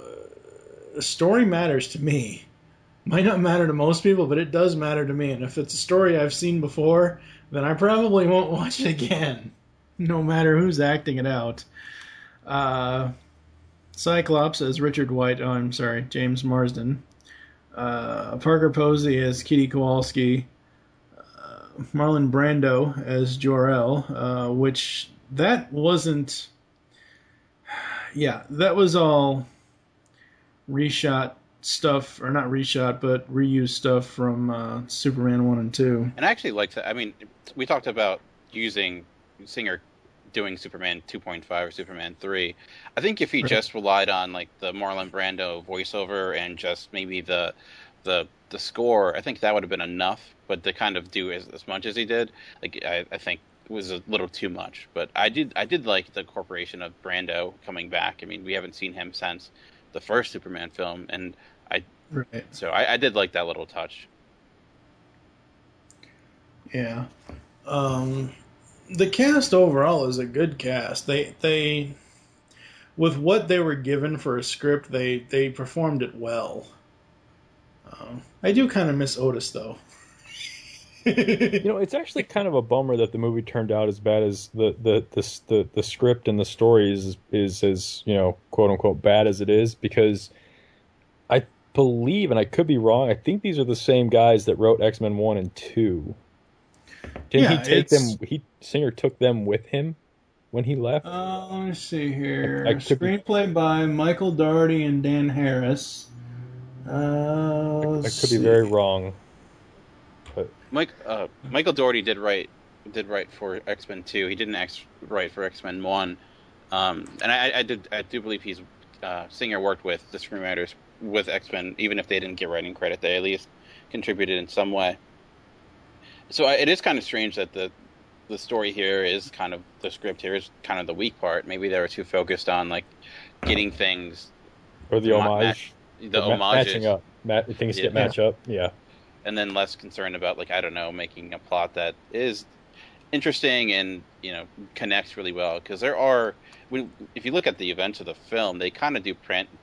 story matters to me. Might not matter to most people, but it does matter to me. And if it's a story I've seen before, then I probably won't watch it again, no matter who's acting it out. Cyclops as Richard White. Oh, I'm sorry, James Marsden. Parker Posey as Kitty Kowalski. Marlon Brando as Jor-El, which that wasn't... Yeah, that was all reshot stuff, or not reshot, but reused stuff from Superman 1 and 2. And I actually liked that. I mean, we talked about using Singer doing Superman 2.5 or Superman 3. I think if he just relied on like the Marlon Brando voiceover and just maybe the score, I think that would have been enough. But to kind of do as much as he did, like I think was a little too much. But I did like the incorporation of Brando coming back. I mean, we haven't seen him since the first Superman film, and so I did like that little touch. Yeah. The cast overall is a good cast. They with what they were given for a script, they performed it well. I do kind of miss Otis, though. It's actually kind of a bummer that the movie turned out as bad as the script and the story is as quote unquote bad as it is, because I believe, and I could be wrong, I think these are the same guys that wrote X-Men 1 and 2. Didn't he take them? Singer took them with him when he left. Let me see here. Screenplay by Michael Dougherty and Dan Harris. I could be very wrong. But Michael Dougherty did write for X-Men 2. He didn't write for X-Men 1. And I do believe Singer worked with the screenwriters with X-Men, even if they didn't get writing credit. They at least contributed in some way. So it is kind of strange that the story here is kind of, the script here is kind of the weak part. Maybe they were too focused on like getting things, or the homage, homages, matching up, things get match up, yeah, and then less concerned about, like, I don't know, making a plot that is interesting and connects really well. Because if you look at the events of the film, they kind of do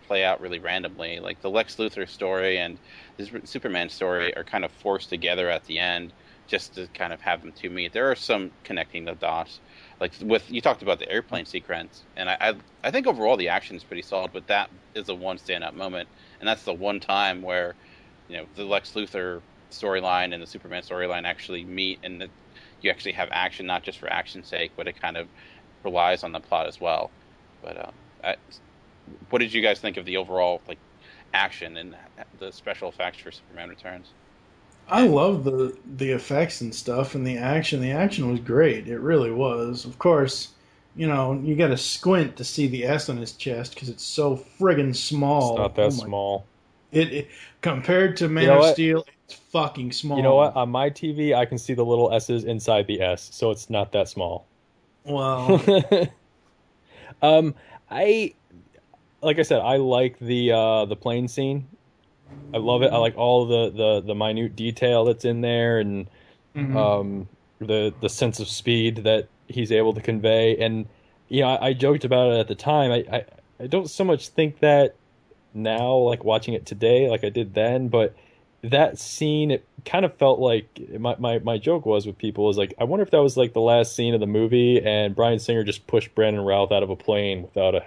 play out really randomly. Like the Lex Luthor story and this Superman story are kind of forced together at the end, just to kind of have them two meet. There are some connecting the dots. Like you talked about the airplane sequence, and I think overall the action is pretty solid, but that is the one standout moment, and that's the one time where the Lex Luthor storyline and the Superman storyline actually meet, and you actually have action, not just for action's sake, but it kind of relies on the plot as well. But what did you guys think of the overall action and the special effects for Superman Returns? I love the effects and stuff and the action. The action was great. It really was. Of course, you got to squint to see the S on his chest because it's so friggin' small. It's not that small. It compared to Man of Steel, it's fucking small. You know what? On my TV, I can see the little S's inside the S, so it's not that small. Wow. Like I said, I like the plane scene. I love it. I like all the minute detail that's in there, and the sense of speed that he's able to convey. And I joked about it at the time. I don't so much think that now, like watching it today, like I did then. But that scene, it kind of felt like my joke was with people is like, I wonder if that was like the last scene of the movie, and Bryan Singer just pushed Brandon Routh out of a plane without a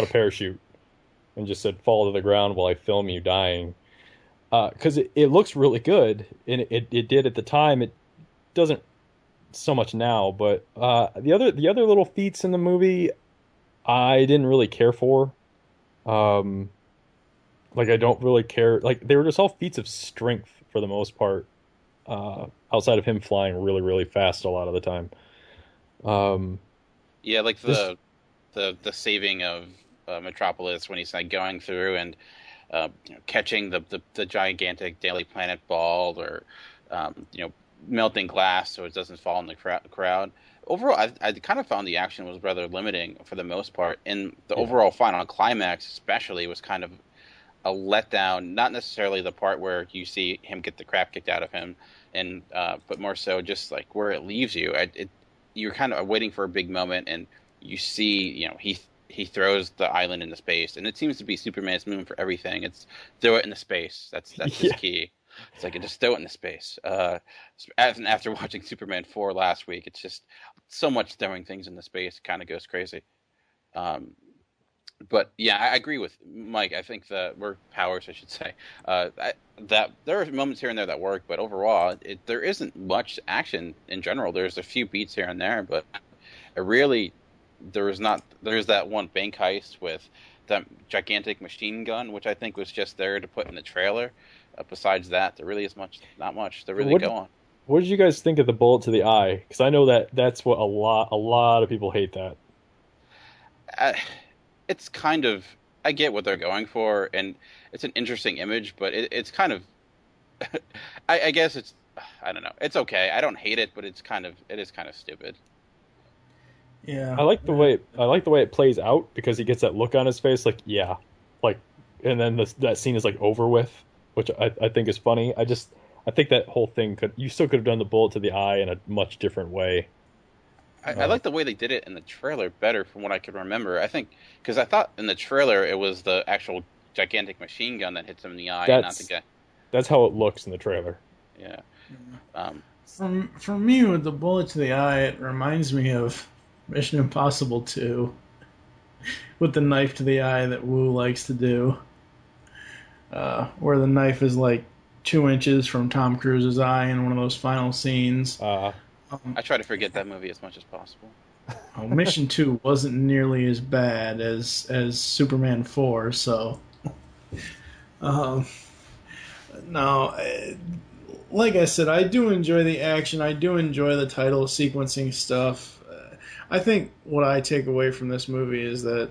parachute. And just said, fall to the ground while I film you dying. Because it looks really good, and it did at the time. It doesn't so much now, but the other little feats in the movie, I didn't really care for. I don't really care. Like, they were just all feats of strength for the most part, outside of him flying really, really fast a lot of the time. Yeah, like the saving of Metropolis when he's going through and catching the gigantic Daily Planet ball, or melting glass so it doesn't fall in the crowd. Overall, I kind of found the action was rather limiting for the most part, and the overall final climax especially was kind of a letdown. Not necessarily the part where you see him get the crap kicked out of him, but more so just like where it leaves you. You're kind of waiting for a big moment, and you see, he throws the island into space, and it seems to be Superman's move for everything. It's throw it into space. That's his key. It's like, just throw it into space. After watching Superman 4 last week, it's just so much throwing things into space. It kind of goes crazy. But yeah, I agree with Mike. I think we're Powers, I should say. That there are moments here and there that work, but overall, there isn't much action in general. There's a few beats here and there, but it really. There's that one bank heist with that gigantic machine gun, which I think was just there to put in the trailer. Besides that, there really is not much to really go on. What did you guys think of the bullet to the eye? Because I know that's what a lot of people hate that. It's kind of, I get what they're going for, and it's an interesting image, but it's kind of, I guess it's, I don't know. It's okay. I don't hate it, but it is kind of stupid. Yeah, I like the way it plays out, because he gets that look on his face, like, yeah, like, and then that scene is like over with, which I think is funny. I think that whole thing you still could have done the bullet to the eye in a much different way. I like the way they did it in the trailer better, from what I can remember. I think because I thought in the trailer it was the actual gigantic machine gun that hits him in the eye, and not the guy. That's how it looks in the trailer. Yeah. For me, with the bullet to the eye, it reminds me of Mission Impossible 2 with the knife to the eye that Wu likes to do, where the knife is like 2 inches from Tom Cruise's eye in one of those final scenes. I try to forget that movie as much as possible. Mission 2 wasn't nearly as bad as Superman 4, so no, like I said, I do enjoy the action. I do enjoy the title sequencing stuff. I think what I take away from this movie is that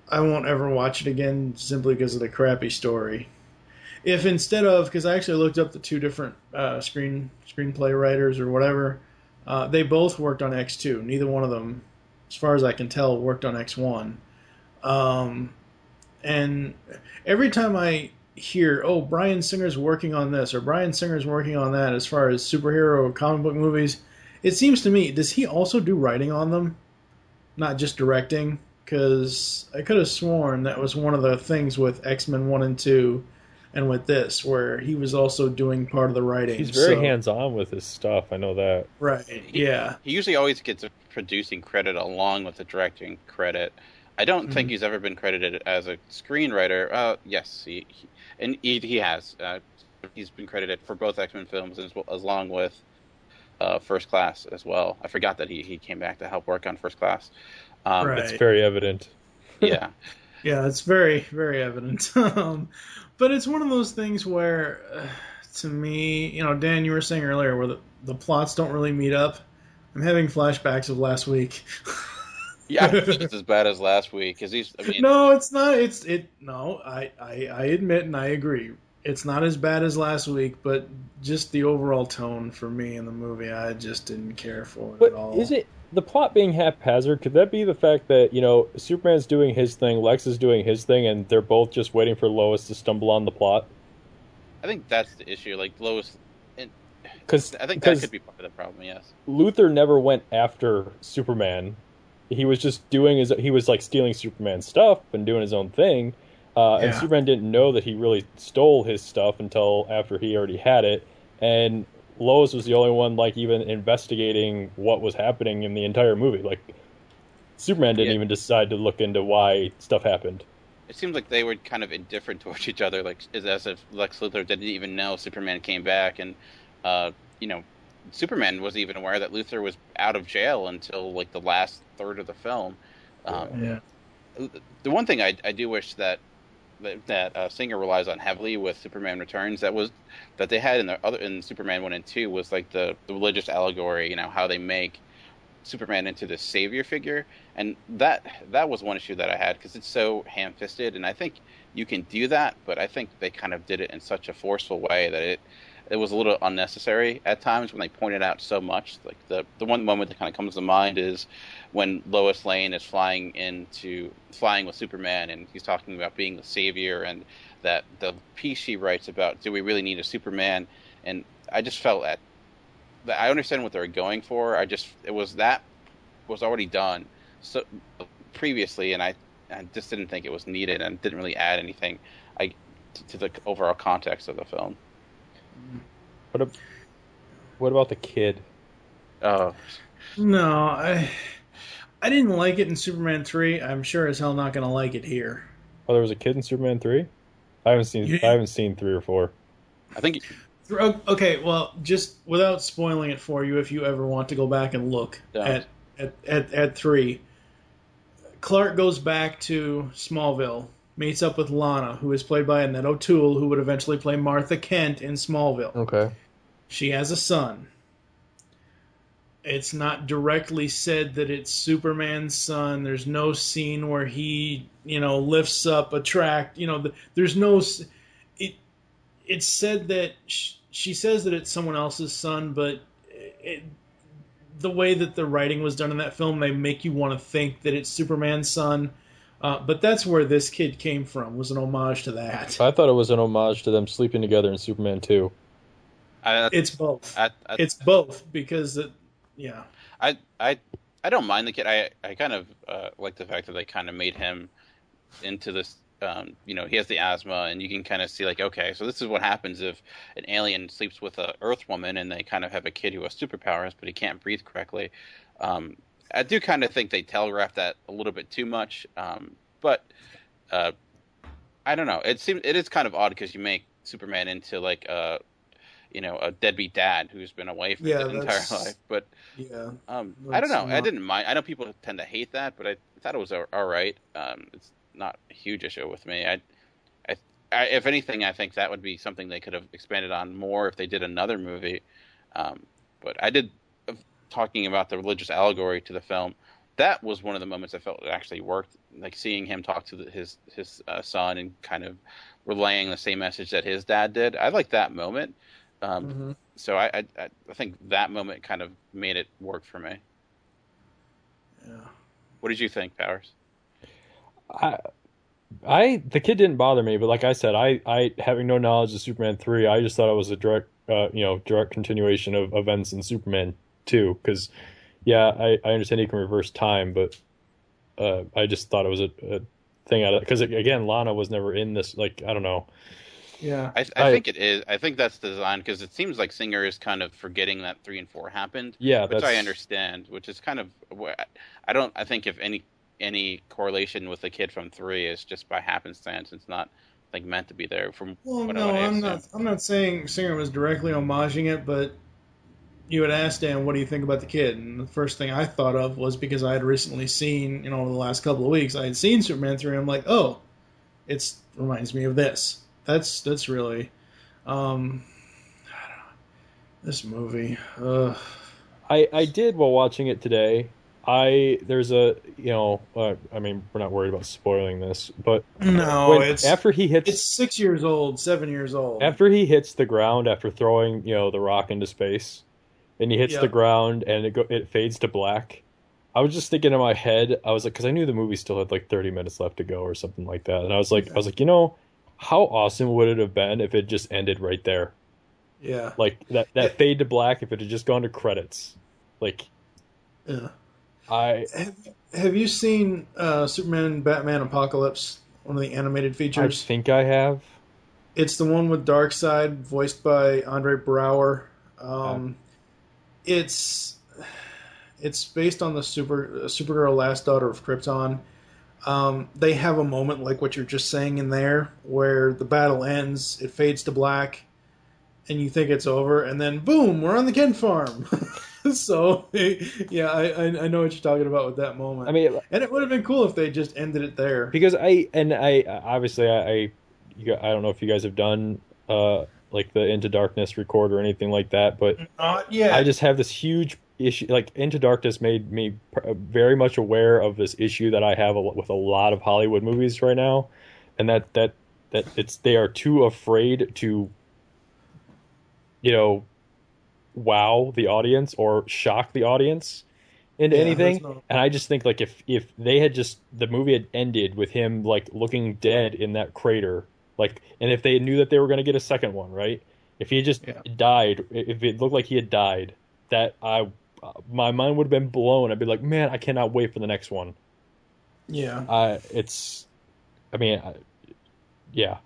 I won't ever watch it again simply because of the crappy story. If instead of, because I actually looked up the two different screenplay writers or whatever, they both worked on X2. Neither one of them, as far as I can tell, worked on X1. And every time I hear, oh, Bryan Singer's working on this or Bryan Singer's working on that as far as superhero or comic book movies, it seems to me, does he also do writing on them? Not just directing? Because I could have sworn that was one of the things with X-Men 1 and 2 and with this, where he was also doing part of the writing. He's very hands-on with his stuff, I know that. Right, yeah. He usually always gets a producing credit along with the directing credit. I don't think he's ever been credited as a screenwriter. Yes, he has. He's been credited for both X-Men films along with First Class as well. I forgot that he came back to help work on First Class. Right. It's very evident. Yeah. Yeah, it's very, very evident. But it's one of those things where, to me, Dan, you were saying earlier where the plots don't really meet up. I'm having flashbacks of last week. Yeah, I don't think it's as bad as last week because No, it's not. No. I admit and I agree. It's not as bad as last week, but just the overall tone for me in the movie, I just didn't care for it at all. Is it the plot being haphazard? Could that be the fact that Superman's doing his thing, Lex is doing his thing, and they're both just waiting for Lois to stumble on the plot? I think that's the issue. Like Lois, because I think that could be part of the problem. Yes, Luthor never went after Superman. He was just he was like stealing Superman's stuff and doing his own thing. And Superman didn't know that he really stole his stuff until after he already had it. And Lois was the only one like even investigating what was happening in the entire movie. Like Superman didn't even decide to look into why stuff happened. It seems like they were kind of indifferent towards each other, like as if Lex Luthor didn't even know Superman came back, and Superman wasn't even aware that Luthor was out of jail until like the last third of the film. The one thing I do wish that Singer relies on heavily with Superman Returns that they had in Superman 1 and 2 was like the religious allegory, how they make Superman into this savior figure, and that was one issue that I had because it's so ham-fisted, and I think you can do that, but I think they kind of did it in such a forceful way that it was a little unnecessary at times when they pointed out so much. Like the one moment that kind of comes to mind is when Lois Lane is flying with Superman, and he's talking about being the savior, and that the piece she writes about, do we really need a Superman? And I just felt that I understand what they're going for. It was already done so previously, and I just didn't think it was needed, and didn't really add anything to the overall context of the film. What about the kid? Oh no, I didn't like it in Superman 3. I'm sure as hell not going to like it here. Oh, there was a kid in Superman 3? I haven't seen 3 or 4. I think. Okay, well, just without spoiling it for you, if you ever want to go back and look at 3, Clark goes back to Smallville, meets up with Lana, who is played by Annette O'Toole, who would eventually play Martha Kent in Smallville. Okay. She has a son. It's not directly said that it's Superman's son. There's no scene where he, lifts up a tract. There's no. It's said that she says that it's someone else's son, but the way that the writing was done in that film, they make you want to think that it's Superman's son. But that's where this kid came from, was an homage to that. I thought it was an homage to them sleeping together in Superman 2. It's both. It's both because, I don't mind the kid. I kind of like the fact that they kind of made him into this. He has the asthma, and you can kind of see like, okay, so this is what happens if an alien sleeps with a Earth woman, and they kind of have a kid who has superpowers, but he can't breathe correctly. I do kind of think they telegraphed that a little bit too much, but I don't know. It is kind of odd because you make Superman into like a deadbeat dad who's been away for his entire life. But I don't know. I didn't mind. I know people tend to hate that, but I thought it was all right. It's not a huge issue with me. I, if anything, I think that would be something they could have expanded on more if they did another movie. But I did. Talking about the religious allegory to the film, that was one of the moments I felt it actually worked. Like seeing him talk to his son and kind of relaying the same message that his dad did. I like that moment. So I think that moment kind of made it work for me. Yeah. What did you think, Powers? The kid didn't bother me, but like I said, I having no knowledge of Superman 3, I just thought it was a direct continuation of events in Superman 2. Because, I understand you can reverse time, but I just thought it was a thing out of, because again, Lana was never in this. Like, I don't know. Yeah, I think it is. I think that's the design because it seems like Singer is kind of forgetting that 3 and 4 happened. Yeah, which I understand. Which is kind of I think if any correlation with the kid from 3 is just by happenstance. It's not like meant to be there. I'm not saying Singer was directly homaging it, but you had asked Dan, what do you think about the kid? And the first thing I thought of was because I had recently seen, over the last couple of weeks, I had seen Superman 3. I'm like, oh, it reminds me of this. That's really, I don't know, this movie. I did while watching it today. There's a, I mean, we're not worried about spoiling this, but no, after he hits, it's 6 years old, 7 years old. After he hits the ground after throwing, the rock into space, and he hits the ground and it fades to black. I was just thinking in my head, I was like, because I knew the movie still had like 30 minutes left to go or something like that, and I was like, how awesome would it have been if it just ended right there? Yeah, like that fade to black if it had just gone to credits, like. Yeah. Have you seen Superman Batman Apocalypse, one of the animated features? I think I have. It's the one with Darkseid, voiced by Andre Braugher. It's based on the Supergirl Last Daughter of Krypton. They have a moment like what you're just saying in there, where the battle ends, it fades to black, and you think it's over, and then boom, we're on the Kent farm. So, yeah, I know what you're talking about with that moment. I mean, and it would have been cool if they just ended it there. Because I obviously I don't know if you guys have done like the Into Darkness record or anything like that, but not yet. I just have this huge issue. Like Into Darkness made me very much aware of this issue that I have with a lot of Hollywood movies right now, and that they are too afraid to, wow the audience or shock the audience into anything. And I just think like if they had the movie had ended with him like looking dead in that crater, like, and if they knew that they were going to get a second one, right? If he had just died, if it looked like he had died, that my mind would have been blown. I'd be like, man, I cannot wait for the next one. Yeah. Yeah.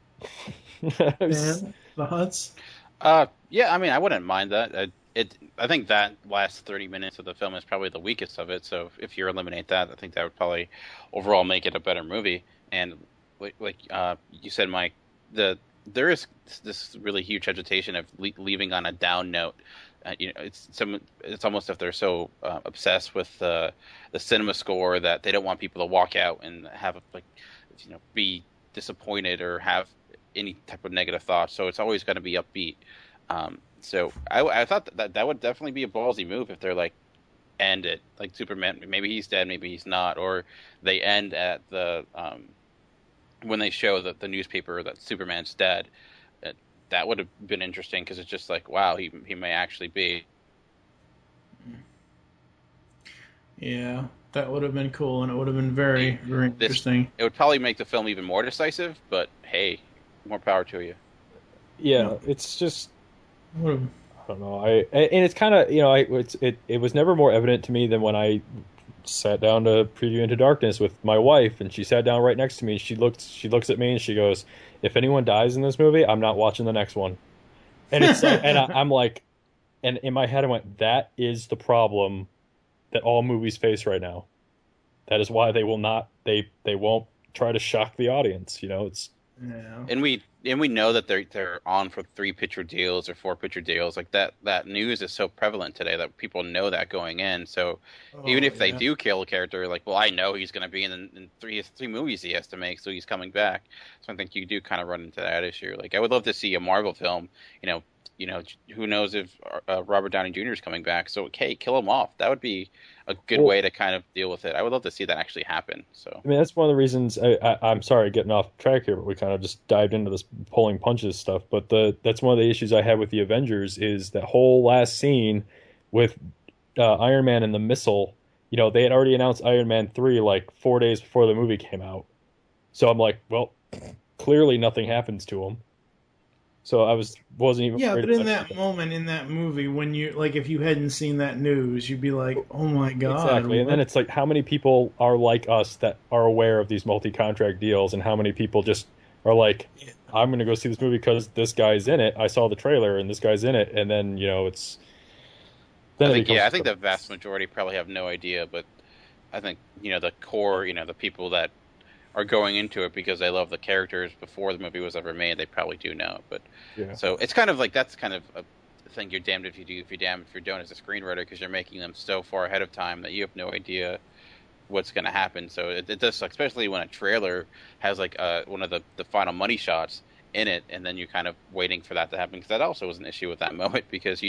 Man, thoughts? Yeah, I mean, I wouldn't mind that. I think that last 30 minutes of the film is probably the weakest of it. So if you eliminate that, I think that would probably overall make it a better movie. And like you said, Mike, there is this really huge hesitation of leaving on a down note. It's almost if they're so obsessed with the cinema score that they don't want people to walk out and have be disappointed or have any type of negative thoughts. So it's always going to be upbeat. So I thought that would definitely be a ballsy move if they're like end it like Superman. Maybe he's dead, maybe he's not, or they end at the when they show the newspaper that Superman's dead. That would have been interesting because it's just like, wow, he may actually be. Yeah, that would have been cool, and it would have been very, very interesting. It would probably make the film even more decisive, but hey, more power to you. Yeah, it's just, I don't know. And it's kind of, it was never more evident to me than when I sat down to preview Into Darkness with my wife, and she sat down right next to me. She looks at me and she goes, "If anyone dies in this movie, I'm not watching the next one." And it's like, and I'm like, and in my head I went, that is the problem that all movies face right now. That is why they will not, they won't try to shock the audience. It's. Yeah. And we know that they're on for 3-picture deals or 4-picture deals. Like that news is so prevalent today that people know that going in. So even if they do kill a character, like, well, I know he's going to be in three movies he has to make, so he's coming back. So I think you do kind of run into that issue. Like, I would love to see a Marvel film. Who knows if Robert Downey Jr. is coming back? So okay, kill him off. That would be a good way to kind of deal with it. I would love to see that actually happen. So I mean, that's one of the reasons. I'm sorry getting off track here, but we kind of just dived into this pulling punches stuff. But that's one of the issues I had with the Avengers is that whole last scene with Iron Man and the missile. They had already announced Iron Man 3 like 4 days before the movie came out. So I'm like, well, clearly nothing happens to him. So I wasn't even. Yeah, but in that moment in that movie, when you if you hadn't seen that news, you'd be like, "Oh my god!" Exactly, and then it's like, how many people are like us that are aware of these multi-contract deals, and how many people just are like, "I'm going to go see this movie because this guy's in it. I saw the trailer, and this guy's in it," and then it's. Then I think the vast majority probably have no idea, but I think the core, the people that are going into it because they love the characters before the movie was ever made, they probably do know. But so it's kind of like that's kind of a think you're damned if you do, if you're damned if you don't as a screenwriter, because you're making them so far ahead of time that you have no idea what's going to happen. So it does suck, especially when a trailer has like one of the final money shots in it, and then you're kind of waiting for that to happen, because that also was an issue with that moment, because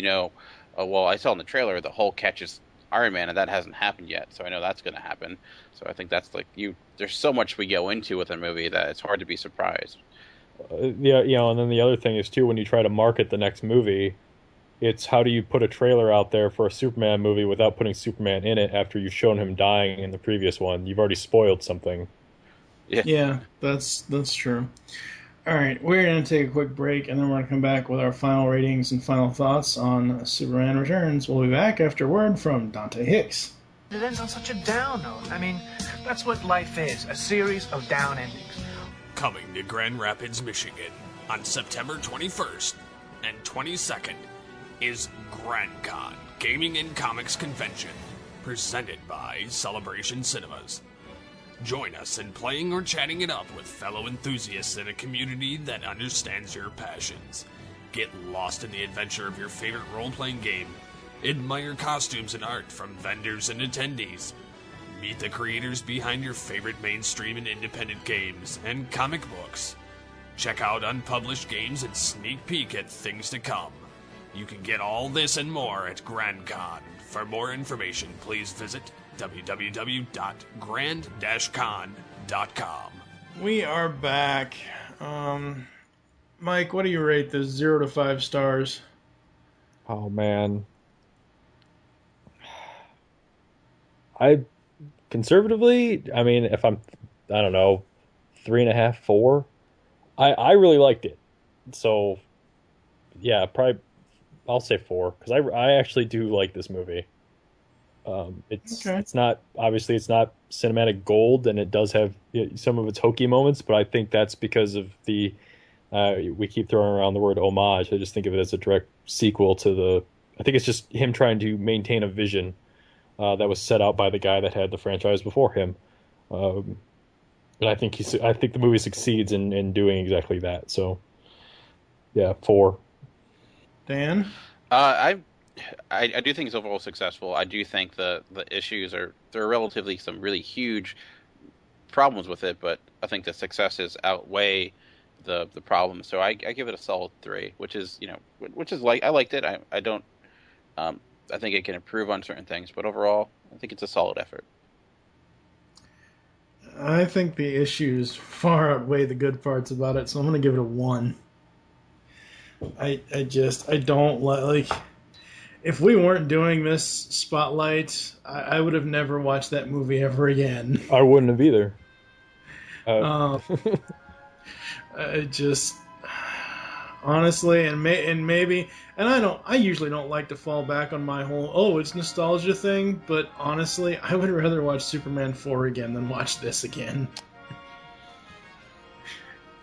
well, I saw in the trailer the Hulk catches Iron Man, and that hasn't happened yet, so I know that's going to happen. So I think that's like there's so much we go into with a movie that it's hard to be surprised. Yeah, and then the other thing is too, when you try to market the next movie, it's how do you put a trailer out there for a Superman movie without putting Superman in it after you've shown him dying in the previous one? You've already spoiled something. Yeah, that's true. All right, we're going to take a quick break, and then we're going to come back with our final ratings and final thoughts on Superman Returns. We'll be back after word from Dante Hicks. It ends on such a down note. I mean, that's what life is, a series of down endings. Coming to Grand Rapids, Michigan on September 21st and 22nd is GrandCon Gaming and Comics Convention, presented by Celebration Cinemas. Join us in playing or chatting it up with fellow enthusiasts in a community that understands your passions. Get lost in the adventure of your favorite role-playing game. Admire costumes and art from vendors and attendees. Meet the creators behind your favorite mainstream and independent games and comic books. Check out unpublished games and sneak peek at things to come. You can get all this and more at GrandCon. For more information, please visit www.grand-con.com. We are back. Mike, what do you rate this 0 to 5 stars? Oh, man. Conservatively, I mean, if I don't know, 3.5, 4. I really liked it. So, yeah, probably I'll say 4, because I actually do like this movie. It's not, obviously it's not cinematic gold, and it does have some of its hokey moments, but I think that's because of we keep throwing around the word homage. I just think of it as a direct sequel to I think it's just him trying to maintain a vision that was set out by the guy that had the franchise before him. And I think the movie succeeds in doing exactly that. So, yeah, 4. Dan? I do think it's overall successful. I do think the issues there are relatively some really huge problems with it, but I think the successes outweigh the problems. So I give it a solid 3, which is I liked it. I don't I think it can improve on certain things, but overall I think it's a solid effort. I think the issues far outweigh the good parts about it, so I'm going to give it a 1. I don't like. If we weren't doing this spotlight, I would have never watched that movie ever again. I wouldn't have either. Honestly, I usually don't like to fall back on my whole it's nostalgia thing, but honestly, I would rather watch Superman 4 again than watch this again.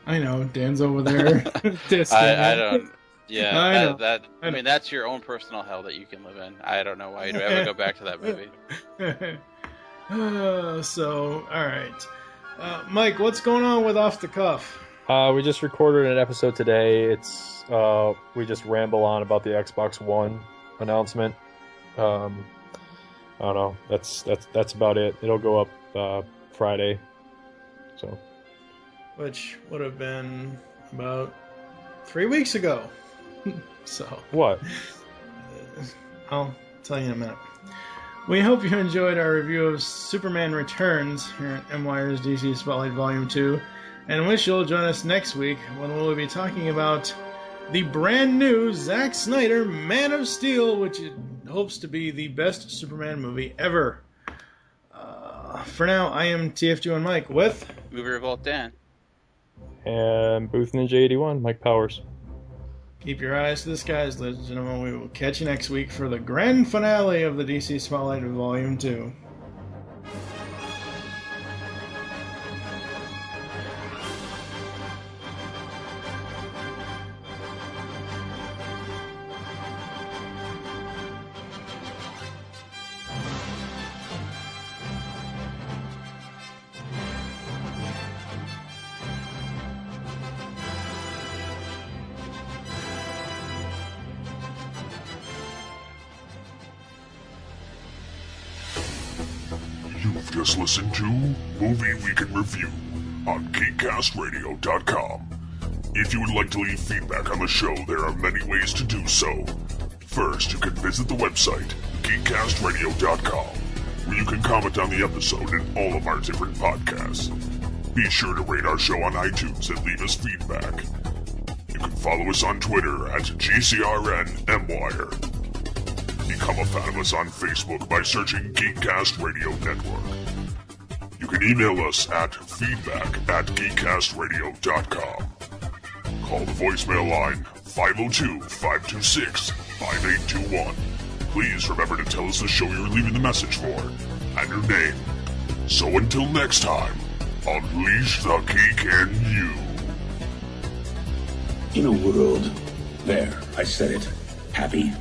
I know Dan's over there. I don't. Yeah, I mean, that's your own personal hell that you can live in. I don't know why you'd ever go back to that movie. So, all right. Mike, what's going on with Off the Cuff? We just recorded an episode today. It's we just ramble on about the Xbox One announcement. I don't know. That's about it. It'll go up Friday. So, which would have been about 3 weeks ago. So what? I'll tell you in a minute. We hope you enjoyed our review of Superman Returns here at MWire's DC Spotlight Volume 2, and wish you'll join us next week when we'll be talking about the brand new Zack Snyder Man of Steel, which it hopes to be the best Superman movie ever. For now, I am TFG and Mike with Movie Revolt Dan and Booth Ninja 81 Mike Powers. Keep your eyes to the skies, ladies and gentlemen. We will catch you next week for the grand finale of the DC Spotlight Volume 2. You've just listened to Movie Week in Review on GeekCastRadio.com. If you would like to leave feedback on the show, there are many ways to do so. First, you can visit the website, GeekCastRadio.com, where you can comment on the episode and all of our different podcasts. Be sure to rate our show on iTunes and leave us feedback. You can follow us on Twitter at GCRNMwire. Become a fan of us on Facebook by searching Geekcast Radio Network. You can email us at feedback@geekcastradio.com. Call the voicemail line 502-526-5821. Please remember to tell us the show you're leaving the message for and your name. So until next time, unleash the geek in you. In a world, there, I said it, happy,